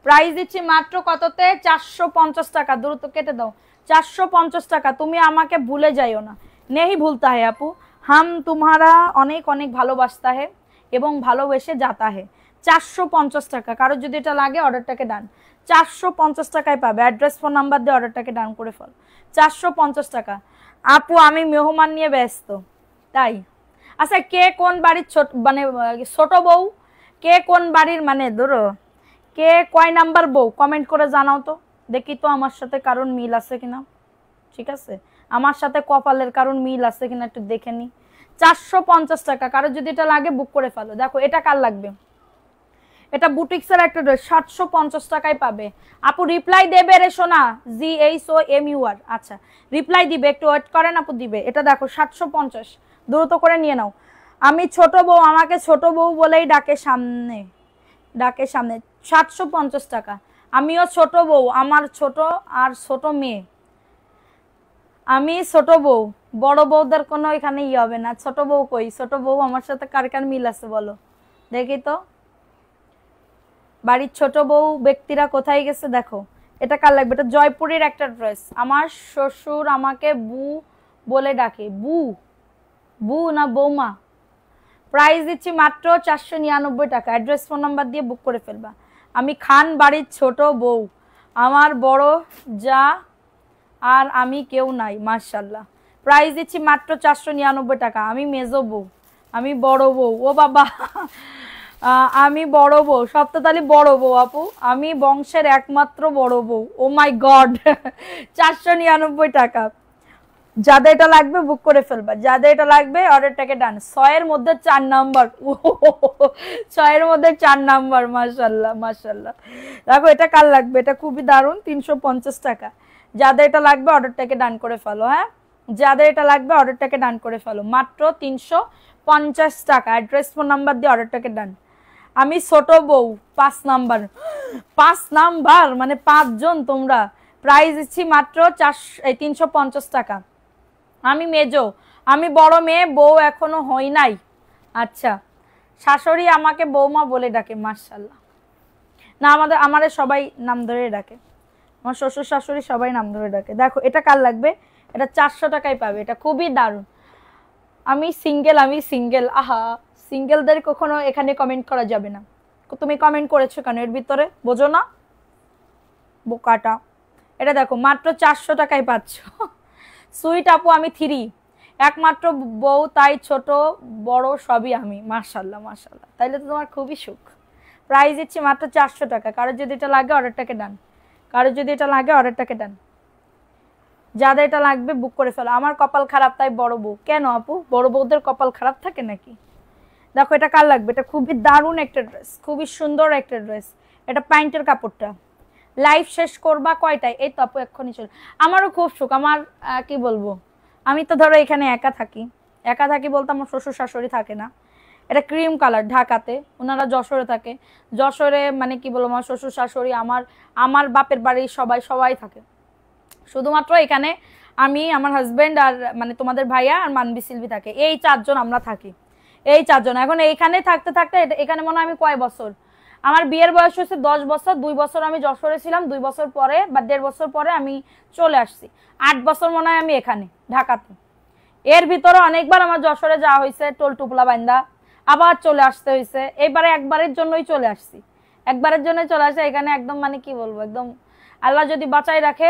প্রাইস দিচ্ছি মাত্র কততে, 450 টাকা, দ্রুত কেটে দাও। 450 টাকা, তুমি আমাকে ভুলে যাইও না, নেহি ভুলতা হে আপু। হাম তোমারা অনেক অনেক ভালোবাসতা হে এবং ভালোবেসে যাতা হে। 450 টাকা, কারোর যদি এটা লাগে অর্ডারটাকে ডান। 450 টাকায় পাবে, অ্যাড্রেস ফোন নাম্বার দিয়ে অর্ডারটাকে ডান করে ফেল। 450 টাকা। আপু আমি মেহমান নিয়ে ব্যস্ত, তাই? আচ্ছা, কে কোন বাড়ির মানে ছোট বউ, কে কোন বাড়ির, মানে ধরো কে কয় নাম্বার বউ, কমেন্ট করে জানাও তো, দেখি তো আমার সাথে কারণ মিল আছে কিনা। ঠিক আছে, আমার সাথে কপালের কারণ মিল আছে কিনা একটু দেখে নি। 450 টাকা, কারো যদি এটা লাগে বুক করে ফেলো। দেখো এটা কার লাগবে, এটা বুটিক্সের একটা ড্রেস, 750 টাকায় পাবে আপু। রিপ্লাই দেবে রে সোনা, GHOMUR। আচ্ছা, রিপ্লাই দিবে, একটু ওয়েট করেন আপু, দিবে। এটা দেখো 750, দ্রুত করে নিয়ে নাও। আমি ছোট বউ, আমাকে ছোট বউ বলেই ডাকে সামনে 750 টাকা। আমিও ছোট বউ, আমার ছোট আর ছোট মেয়ে, আমি ছোট বউ, বড় বউদের কোনো এখানে হবে না। ছোট বউ কই, ছোট বউ আমার সাথে কার কার মিল আছে বলো দেখি তো, বাড়ির ছোট বউ ব্যক্তিরা কোথায় গেছে দেখো। এটা কার লাগবে, এটা জয়পুরের একটা ড্রেস। আমার শ্বশুর আমাকে বু বলে ডাকে, বু না বৌমা। প্রাইস দিচ্ছি মাত্র 499 টাকা, অ্যাড্রেস ফোন নাম্বার দিয়ে বুক করে ফেলবা। আমি খান বাড়ির ছোট বউ, আমার বড় যা আর আমি কেউ নাই, মাশাআল্লাহ। প্রাইস দিচ্ছি মাত্র 499 টাকা। আমি মেজো বউ, আমি বড় বউ, ও বাবা, আমি বড় বউ, সপ্তাহতালি বড় বউ আপু, আমি বংশের একমাত্র বড় বউ। ও মাই গড, 499 টাকা। যাদের এটা লাগবে বুক করে ফেলবা, যাদের এটা লাগবে অর্ডারটাকে ডান। 6 এর মধ্যে 4 নাম্বার, 6 এর মধ্যে 4 নাম্বার, মাশাআল্লাহ মাশাআল্লাহ। দেখো এটা কার লাগবে, এটা খুবই দারুণ, 350 টাকা। যাদের এটা লাগবে অর্ডারটাকে ডান করে ফেলো। হ্যাঁ, যাদের এটা লাগবে অর্ডারটাকে ডান করে ফেলো, মাত্র 350 টাকা। অ্যাড্রেস ফোন নাম্বার দিয়ে অর্ডারটাকে ডান। আমি ছোট বউ, 5 নাম্বার, 5 নাম্বার মানে 5 জন তোমরা। প্রাইস দিচ্ছি মাত্র 350 টাকা। আমি মেজো, আমি বড় মেয়ে, বউ এখনো হই নাই। আচ্ছা, শাশুড়ি আমাকে বৌমা বলে ডাকে, মাশাআল্লাহ। না, আমাদের সবাই নাম ধরে ডাকে, আমার শ্বশুর শাশুড়ি সবাই নাম ধরে ডাকে। দেখো এটা কার লাগবে, এটা 400 টাকায় পাবে, এটা খুবই দারুণ। আমি সিঙ্গেল, আহা, সিঙ্গেলদের কখনো এখানে কমেন্ট করা যাবে না। তুমি কমেন্ট করেছো কেন এর ভিতরে, বোঝো না বোকাটা। এটা দেখো মাত্র 400 টাকায় পাচ্ছ। সুইট আপু আমি 3, একমাত্র বউ, তাই ছোট বড় সবই আমি, মাশাআল্লাহ মাশাআল্লাহ। তাইলে তো তোমার খুবই সুখ, প্রাইস দিচ্ছি মাত্র 400 টাকা। কারোর যদি এটা লাগে অর্ডারটাকে ডান, কারোর যদি এটা লাগে অর্ডারটাকে ডান। যাদের এটা লাগবে বুক করে ফেলো। আমার কপাল খারাপ তাই বড় বউ। কেন আপু, বড় বউদের কপাল খারাপ থাকে নাকি? দেখো এটা কার লাগবে, এটা খুবই দারুণ একটা ড্রেস, খুবই সুন্দর একটা ড্রেস। এটা প্যান্টের কাপড়টা। লাইভ শেষ করবা কয়টায়? এই তো আপু এক্ষুনি চলে। আমারও খুব সুখ, আমার কি বলবো, আমি তো ধরো এখানে একা থাকি। একা থাকি বলতে আমার শ্বশুর শাশুড়ি থাকে না। এটা ক্রিম কালার, ঢাকাতে, ওনারা যশোরে থাকে। যশোরে মানে কি বলবো, আমার শ্বশুর শাশুড়ি, আমার আমার বাপের বাড়ির সবাই সবাই থাকে। শুধুমাত্র এখানে আমি, আমার হাজবেন্ড আর মানে তোমাদের ভাইয়া আর মানবি সিলভি থাকে, এই 4 জন আমরা থাকি। এই 4 জন এখন এইখানে থাকতে থাকতে এখানে মনে হয় আমি কয় বছর, আমার বিয়ের বয়স হচ্ছে 10 বছর। 2 বছর আমি যশোরে ছিলাম, 2 বছর পরে বা 1.5 বছর পরে আমি চলে আসছি। 8 বছর মনে হয় আমি এখানে ঢাকাতে। এর ভিতরে অনেকবার আমার যশোরে যাওয়া হয়েছে, টোল টুপলা বান্দা, আবার চলে আসতে হয়েছে। এইবারে একবারের জন্যই চলে আসছি, একবারের জন্যই চলে আসছে এখানে। একদম মানে কি বলবো, একদম আল্লাহ যদি বাঁচাই রাখে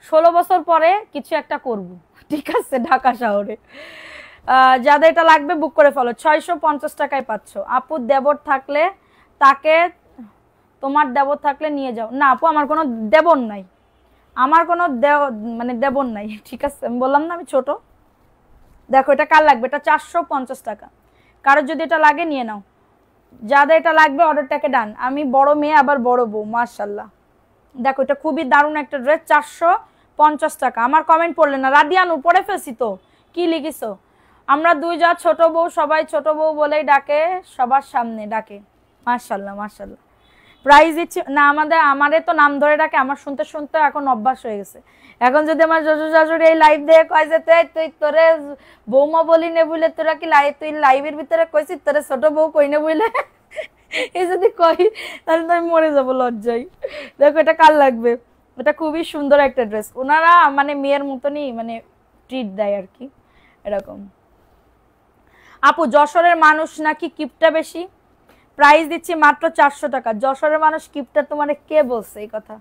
16 বছর পরে কিছু একটা করব, ঠিক আছে, ঢাকা শহরে। যাদের এটা লাগবে বুক করে ফেলো। 650 টাকায় পাচ্ছ। আপু দেবর থাকলে তাকে, তোমার দেবর থাকলে নিয়ে যাও। না আপু আমার কোনো দেবর নাই, আমার কোনো মানে দেবর নাই, ঠিক আছে, আমি বললাম না আমি ছোট। দেখো এটা কার লাগবে, এটা 450 টাকা। কারোর যদি এটা লাগে নিয়ে নাও। যাদের এটা লাগবে অর্ডারটাকে ডান। আমি বড় মেয়ে আবার বড় বউ, মাশাআল্লাহ। দেখো এটা খুবই দারুণ একটা ড্রেস, 450 টাকা। আমার কমেন্ট পড়লে না, রাদিয়ান উপরে ফেসি তো কি লিখিছো? আমরা 2 যা ছোট বউ, সবাই ছোট বউ বলেই ডাকে, সবার সামনে ডাকে। মাশাআল্লাহ মাশাআল্লাহ। প্রাইস দিচ্ছি না, আমাদের তো নাম ধরে ডাকে, আমার শুনতে শুনতে এখন অভ্যাস হয়ে গেছে। এখন যদি আমার শ্বশুর শাশুড়ি এই লাইভ দেখে কয় যে তুই তোরে বৌমা বলি নে বলে, তোরা কি তুই লাইভের ভিতরে কইছিস তোরে ছোট বউ কই না বলে, এই যদি কই তাহলে তো আমি মরে যাবো লজ্জায়। দেখো এটা কার লাগবে, এটা খুবই সুন্দর একটা ড্রেস। ওনারা মানে মেয়ের মতনই মানে ট্রিট দেয় আর কি, এরকম। আপু যশোরের মানুষ নাকি কিপটা বেশি? প্রাইস দিচ্ছি মাত্র 400 টাকা। যশোরের মানুষ কিপটা তোমার কে বলছে এই কথা?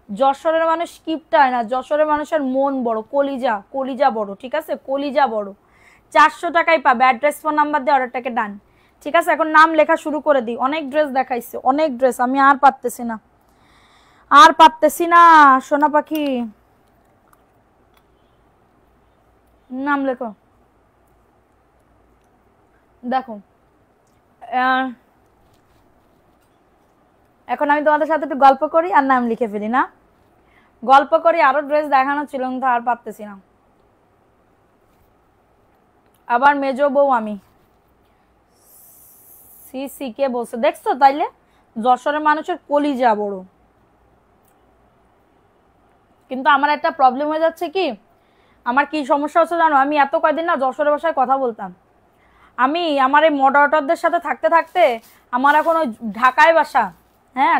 যশোরের মানুষ কিপটা হয় না, যশোরের মানুষের মন বড়, কলিজা কলিজা বড়, ঠিক আছে, কলিজা বড়। 400 টাকায় পাবে। অ্যাড্রেস ফোন নাম্বার দিয়ে অর্ডারটাকে ডান, ঠিক আছে। এখন নাম লেখা শুরু করে দিই। অনেক ড্রেস দেখাইছে, অনেক ড্রেস, আমি আর পারতেছি না, আর পারতেছি না সোনা পাখি। নাম লেখো। দেখো এখন আমি তোমাদের সাথে একটু গল্প করি আর নাম লিখে ফেলি না, গল্প করি। আরো ড্রেস দেখানো ছিল কিন্তু আর পারতেছি না। আবার মেজো বউ আমি, সি সি কে বলছে দেখছো? তাইলে যশোরের মানুষের কলিজা বড়। কিন্তু আমার একটা প্রবলেম হয়ে যাচ্ছে কি, আমার কি সমস্যা হচ্ছে জানো? আমি এত কয়দিন না যশোরের ভাষায় কথা বলতাম। আমি আমার এই মডারেটরদের সাথে থাকতে থাকতে আমার এখন ওই ঢাকায় ভাষা, হ্যাঁ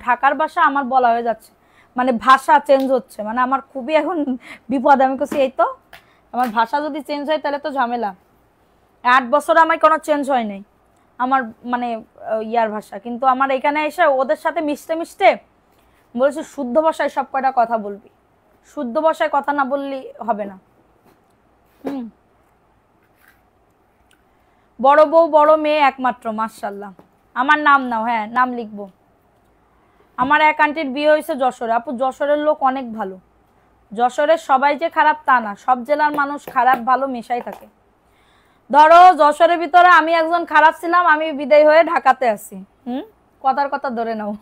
ঢাকার ভাষা আমার বলা হয়ে যাচ্ছে, মানে ভাষা চেঞ্জ হচ্ছে। মানে আমার খুবই এখন বিপদ। আমি বলছি এই তো আমার ভাষা যদি চেঞ্জ হয় তাহলে তো ঝামেলা। 8 বছর আমার কোনো চেঞ্জ হয় নাই আমার মানে ইয়ার ভাষা, কিন্তু আমার এখানে এসে ওদের সাথে মিশতে মিশতে বলেছে শুদ্ধ ভাষায় সব কয়টা কথা বলবি, শুদ্ধ ভাষায় কথা না বললে হবে না। বড় বউ বড় মেয়ে একমাত্র, মাশাআল্লাহ। আমার নাম নাও, হ্যাঁ নাম লিখবো। আমার এক আন্টির বিয়ে হয়েছে যশোরে। আপু যশোরের লোক অনেক ভালো, যশোরের সবাই যে খারাপ তা না, সব জেলার মানুষ খারাপ ভালো মেশাই থাকে। ধরো যশোরের ভিতরে আমি একজন খারাপ ছিলাম, আমি বিদায় হয়ে ঢাকাতে আছি, কথার কথা ধরে নাও,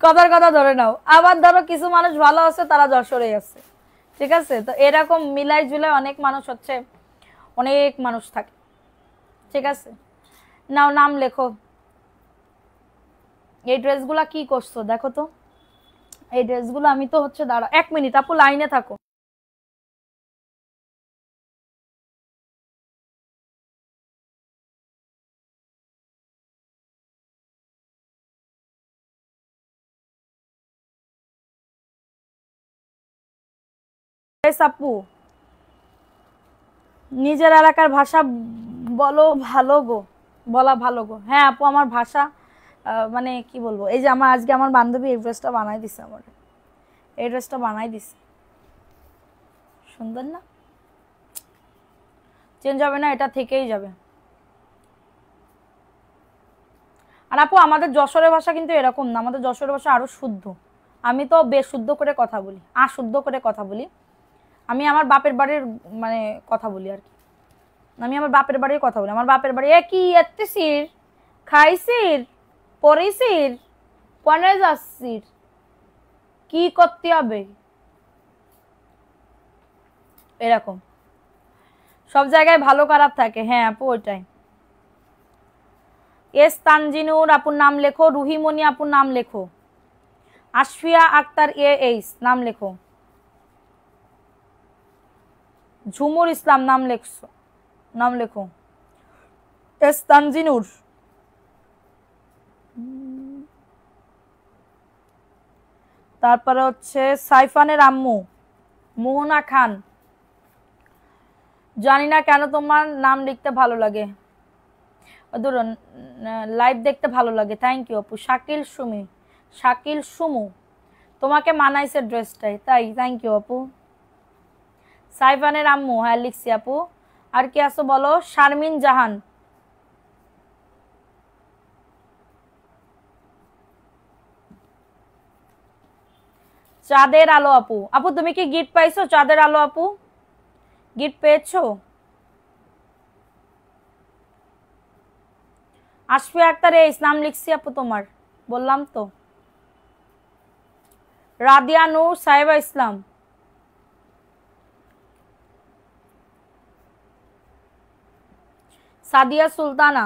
কথার কথা ধরে নাও। আবার ধরো কিছু মানুষ ভালো আছে, তারা যশোরেই আছে, ঠিক আছে। তো এরকম মিলাই জুলাই অনেক মানুষ হচ্ছে, অনেক মানুষ থাকে, ঠিক আছে। নাও নাম লেখো। এই ড্রেসগুলা কি করছো দেখো তো, এই ড্রেসগুলো আমি তো হচ্ছে, দাঁড়া 1 মিনিট আপু লাইনে থাকো। আপু নিজের এলাকার ভাষা বলো ভালো গো, বলা ভালো গো। হ্যাঁ আপু আমার ভাষা মানে কি বলবো, এই যে আমার আজকে আমার বান্ধবী এই ড্রেসটা বানাই দিছে, আমার এই ড্রেসটা বানাই দিছে, সুন্দর না? চেঞ্জ হবে না, এটা থেকেই যাবে। আর আপু আমাদের যশোরের ভাষা কিন্তু এরকম না, আমাদের যশোরের ভাষা আরো শুদ্ধ। আমি তো বেশুদ্ধ করে কথা বলি, আশুদ্ধ করে কথা বলি। আমি আমার বাপের বাড়ির মানে কথা বলি আর কি। আমি আমার বাপের বাড়ির কথা বলি। আমার বাপের বাড়ি কি এত্তেছির, খাইছির, পড়েছির, পনে যাচ্ছির, কি করতে হবে, এরকম। সব জায়গায় ভালো খারাপ থাকে। হ্যাঁ আপু ওইটাই। এস তানজিনুর আপুর নাম লেখো, রুহিমণি আপুর নাম লেখো, আশফিয়া আক্তার এইস নাম লেখো, ঝুমুর ইসলাম নাম লেখছো, নাম লেখো। এস তানজিনুর, তারপরে হচ্ছে সাইফানের আম্মু মোহনা খান, জানি না কেন তোমার নাম লিখতে ভালো লাগে, ধরুন লাইভ দেখতে ভালো লাগে। থ্যাংক ইউ আপু। শাকিল সুমি, শাকিল সুমু, তোমাকে মানাইছে ড্রেসটাই, তাই থ্যাংক ইউ আপু। সাইফানের আম্মু, হ্যাঁ লিখছি আপু। আর কি আছো বলো? শারমিন জাহান, চাঁদের আলো আপু, আপু তুমি কি গিফট পাইছো? চাঁদের আলো আপু গিফট পেয়েছো? আশফিয়া আক্তার এই নাম লিখছি আপু তোমার, বললাম তো। রাদিয়া নূর সাহেবা ইসলাম, সাদিয়া সুলতানা,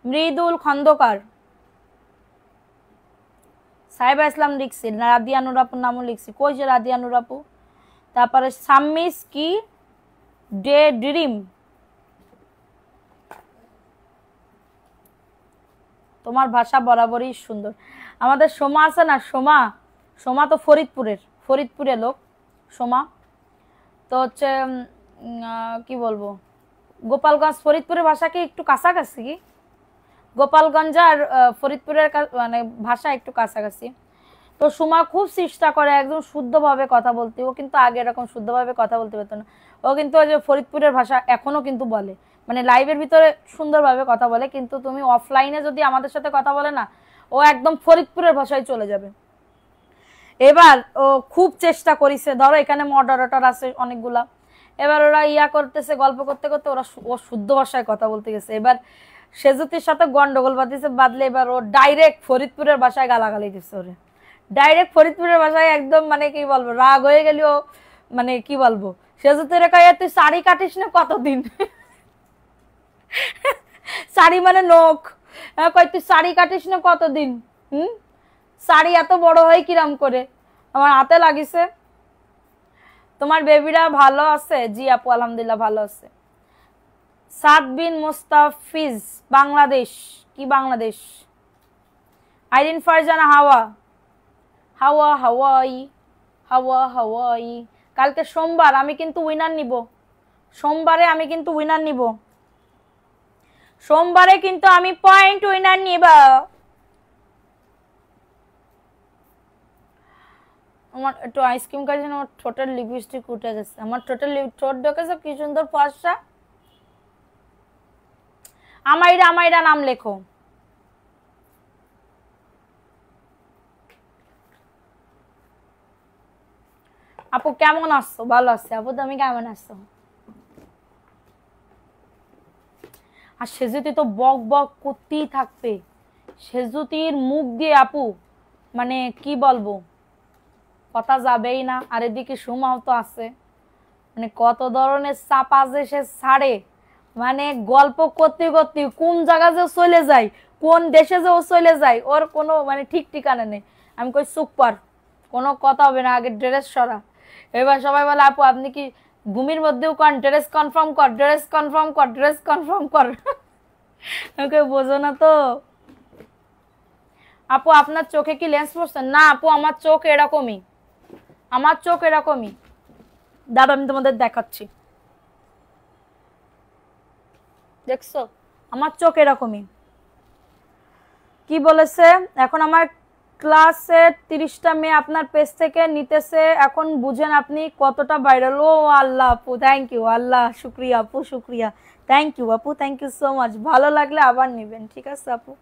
মৃদুল খন্দকার, সাহেবা ইসলাম লিখছি, রাদিয়া নূর আপুর নামও লিখছি। কই যে রাদিয়া নূর আপু? তারপরে সাম্মিস কি ডে ড্রিম, তোমার ভাষা বরাবরই সুন্দর। আমাদের সোমা আছে না, সোমা, সোমা তো ফরিদপুরের লোক সোমা। তো হচ্ছে কি বলবো, গোপালগঞ্জ ফরিদপুরের ভাষা কি একটু কাছাকাছি, কি গোপালগঞ্জ আর ফরিদপুরের মানে ভাষা একটু কাছাকাছি। তো সুমা খুব চেষ্টা করে একদম শুদ্ধভাবে কথা বলতে। ও কিন্তু আগে এরকম শুদ্ধভাবে কথা বলতে পারতো না। ও কিন্তু ওই যে ফরিদপুরের ভাষা এখনো কিন্তু বলে, মানে লাইভের ভিতরে সুন্দরভাবে কথা বলে, কিন্তু তুমি অফলাইনে যদি আমাদের সাথে কথা বলে না, ও একদম ফরিদপুরের ভাষায় চলে যাবে। এবার ও খুব চেষ্টা করেছে, ধরো এখানে মডারেটর আছে অনেকগুলা, এবার ওরা ইয়া করতেছে, গল্প করতে করতে ওরা ও শুদ্ধ ভাষায় কথা বলতে গেছে। এবার সেজুতির সাথে গন্ডগোল বাদলে এবার ও ডাইরেক্ট ফরিদপুরের ভাষায় গালাগালি দিচ্ছে, ওরে ডাইরেক্ট ফরিদপুরের ভাষায় একদম, মানে কি বলবো, রাগ হয়ে গেলেও মানে কি বলবো, সেজুতির কয়ে তুই শাড়ি কাটিস না কতদিন, শাড়ি মানে নখ, কয় তুই শাড়ি কাটিস না কতদিন, শাড়ি এত বড় হয় কিরাম করে, আমার হাতে লাগিছে। তোমার বেবিরা ভালো আছে? জি আপু আলহামদুলিল্লাহ ভালো আছে। সাদ বিন মুস্তাফিজ বাংলাদেশ, কি বাংলাদেশ। আইরিন ফারজানা হাওয়া, হাওয়া হাওয়াই, হাওয়া হাওয়াই। কালকে সোমবার, আমি কিন্তু উইনার নিব, সোমবারে আমি কিন্তু উইনার নিব, সোমবারে কিন্তু আমি পয়েন্ট উইনার নিব। আমার একটু আইসক্রিম খাইছেন, আমার ঠোঁটের লিপস্টিক উঠে গেছে, আমার ঠোঁট ঢোকেছে কি সুন্দর ফর্সা। আমাইরা নাম লেখো। আপু কেমন আছো? ভালো আছে আপু, তুমি কেমন আছো? আর সেজুতি তো বক বক করতেই থাকবে, সেজুতির মুখ দিয়ে আপু মানে কি বলবো, কথা যাবেই না। আর এদিকে সুমাও তো আছে, মানে কত ধরনের চাপা যে সে ছাড়ে, মানে গল্প করতে করতে কোন জায়গা যে চলে যায়, কোন দেশে যে ও চলে যায়, ওর কোনো মানে ঠিক ঠিকানা নেই। আমি কই চুপ কর, কোনো কথা হবে না, আগে ড্রেস সরা। এবার সবাই বলে আপু আপনি কি ঘুমির মধ্যেও কন ড্রেস কনফার্ম কর, ড্রেস কনফার্ম কর, ড্রেস কনফার্ম কর। ওকে বোঝো না তো। আপু আপনার চোখে কি লেন্স পড়ছে? না আপু আমার চোখ এরকমই, আমার চোখ এরকমই। দাদা আমি তোমাদের দেখাচ্ছি, দেখছো আমার চোখ এরকমই। কি বলেছে এখন আমার ক্লাসে 30টা মেয়ে আপনার পেজ থেকে নিতেছে, এখন বুঝেন আপনি কতটা ভাইরাল। ও আল্লাহ আপু, থ্যাংক ইউ, আল্লাহ শুক্রিয়া আপু, শুক্রিয়া, থ্যাংক ইউ আপু, থ্যাংক ইউ সো মাচ। ভালো লাগলে আবার নেবেন, ঠিক আছে আপু,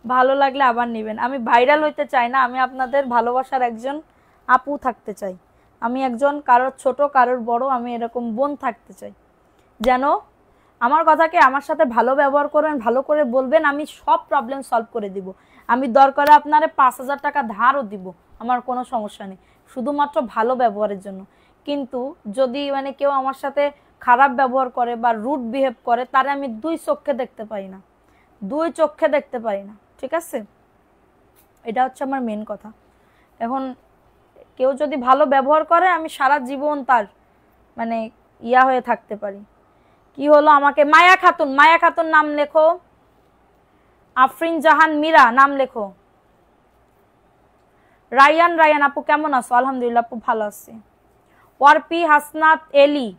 ভালো লাগলে আবার নেবেন। আমি ভাইরাল হইতে চাই না, আমি আপনাদের ভালোবাসার একজন আপু থাকতে চাই। আমি একজন কারোর ছোট কারোর বড়, আমি এরকম বোন থাকতে চাই। যেন আমার কথাকে আমার সাথে ভালো ব্যবহার করবেন, ভালো করে বলবেন, আমি সব প্রবলেম সলভ করে দিব। আমি দরকারে আপনারে 5,000 টাকা ধারও দিব, আমার কোনো সমস্যা নেই, শুধুমাত্র ভালো ব্যবহারের জন্য। কিন্তু যদি মানে কেউ আমার সাথে খারাপ ব্যবহার করে বা রুড বিহেভ করে, তারে আমি 2 চোখে দেখতে পাই না, 2 চোখে দেখতে পাই না, ঠিক আছে? এটা হচ্ছে আমার মেন কথা। এখন কেউ যদি ভালো ব্যবহার করে, আমি সারা জীবন তার মানে ইয়া হয়ে থাকতে পারি। কি হলো আমাকে মায়া খাতুন, মায়া খাতুন নাম লেখো। আফরিন জাহান মীরা নাম লেখো। রায়ান, রায়ান আপু কেমন আছো? আলহামদুলিল্লাহ আপু ভালো আছি। ওয়ারপি হাসনাত এলি,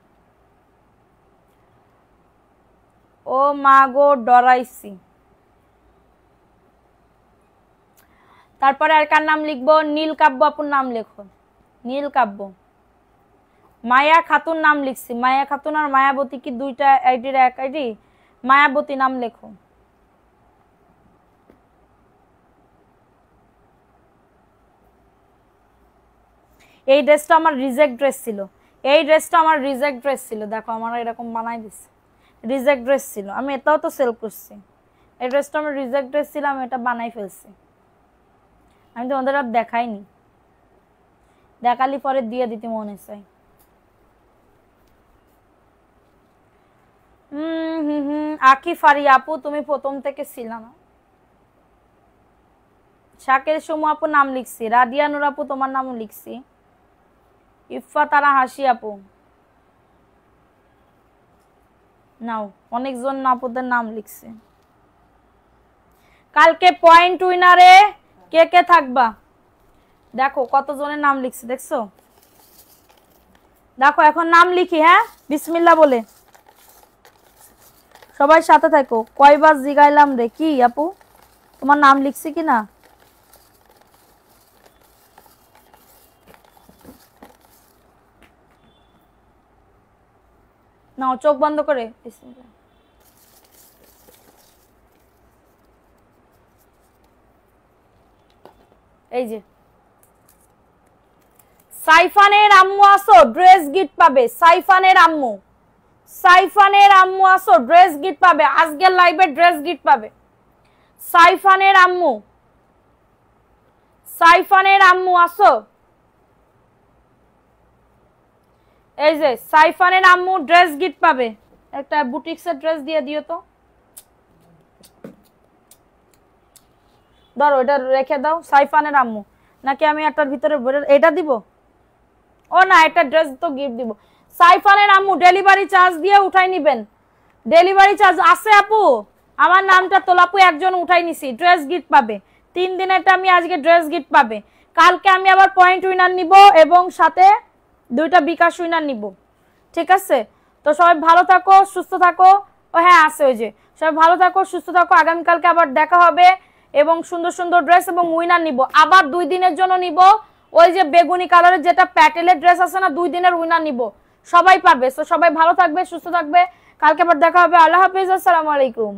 ও মা গো ডরাইছি। তারপরে আর কার নাম লিখবো? নীল কাব্য আপুর নাম লেখো, নীল কাব্য। মায়া খাতুন নাম লিখছি, মায়া খাতুন আর মায়াবতী কি দুইটা আইডির এক আইডি? মায়াবতী নাম লেখো। এই ড্রেসটা আমার রিজেক্ট ড্রেস ছিল, এই ড্রেসটা আমার রিজেক্ট ড্রেস ছিল, দেখো আমার এরকম বানাই দিছে, রিজেক্ট ড্রেস ছিল। আমি এটাও তো সেল করছি, এই ড্রেসটা আমার রিজেক্ট ড্রেস ছিল, আমি এটা বানাই ফেলছি। আমি তো ওদের আর দেখাইনি, দেখালি পরে দিয়ে দিতে মনে চাই। আকিফ আরিয়া আপু তুমি প্রথম থেকে ছিল না। শাকের সুমু আপু নাম লিখছি, রাদিয়া নুর আপু তোমার নামও লিখছি, ইফা তারা হাসি আপু নাও, অনেকজন আপুদের নাম লিখছে। কালকে পয়েন্ট উইনারে কে কে থাকবা দেখো, কতজনের নাম লিখছে দেখছো? দেখো এখন নাম লিখি, হ্যাঁ বিসমিল্লাহ বলে। সবাই সাথে থাকো। কয়বার জিগাইলাম রে, কি আপু তোমার নাম লিখছি কি না? নাও চোখ বন্ধ করে, বিসমিল্লাহ। এই যে সাইফানের আম্মু আসো, ড্রেস গিফট পাবে। সাইফানের আম্মু, সাইফানের আম্মু আসো, ড্রেস গিফট পাবে, আজকের লাইভে ড্রেস গিফট পাবে। সাইফানের আম্মু, সাইফানের আম্মু আসো। এই যে সাইফানের আম্মু ড্রেস গিফট পাবে, একটা বুটিক্সের ড্রেস দিয়ে দিও তো। ধরো এটা রেখে দাও, সাইফানের আম্মু। নাকি আমি একটার ভিতরে এটা দিব? ও না, একটা ড্রেস তো গিফট দিব। সাইফানের আম্মু ডেলিভারি চার্জ দিয়ে উঠাই নিবেন, ডেলিভারি চার্জ আছে আপু। আমার নামটা তোলাপু একজন উঠাই নিছি, ড্রেস গিফট পাবে। 3 দিনেরটা আমি আজকে ড্রেস গিফট পাবে। কালকে আমি আবার পয়েন্ট উইনার নিব এবং সাথে 2টা বিকাশ উইনার নিব, ঠিক আছে? তো সবাই ভালো থাকো, সুস্থ থাকো। ও হ্যাঁ আছে ওই যে, সবাই ভালো থাকো, সুস্থ থাকো। আগামীকালকে আবার দেখা হবে এবং সুন্দর সুন্দর ড্রেস এবং উইনার নিব। আবার 2 দিনের জন্য নিব ওই যে বেগুনি কালারের যেটা প্যাটেলের ড্রেস আছে না, 2 দিনের উইনার নিব, সবাই পাবে। তো সবাই ভালো থাকবে, সুস্থ থাকবে। কালকে আবার দেখা হবে। আল্লাহ হাফেজ, আসসালামু আলাইকুম।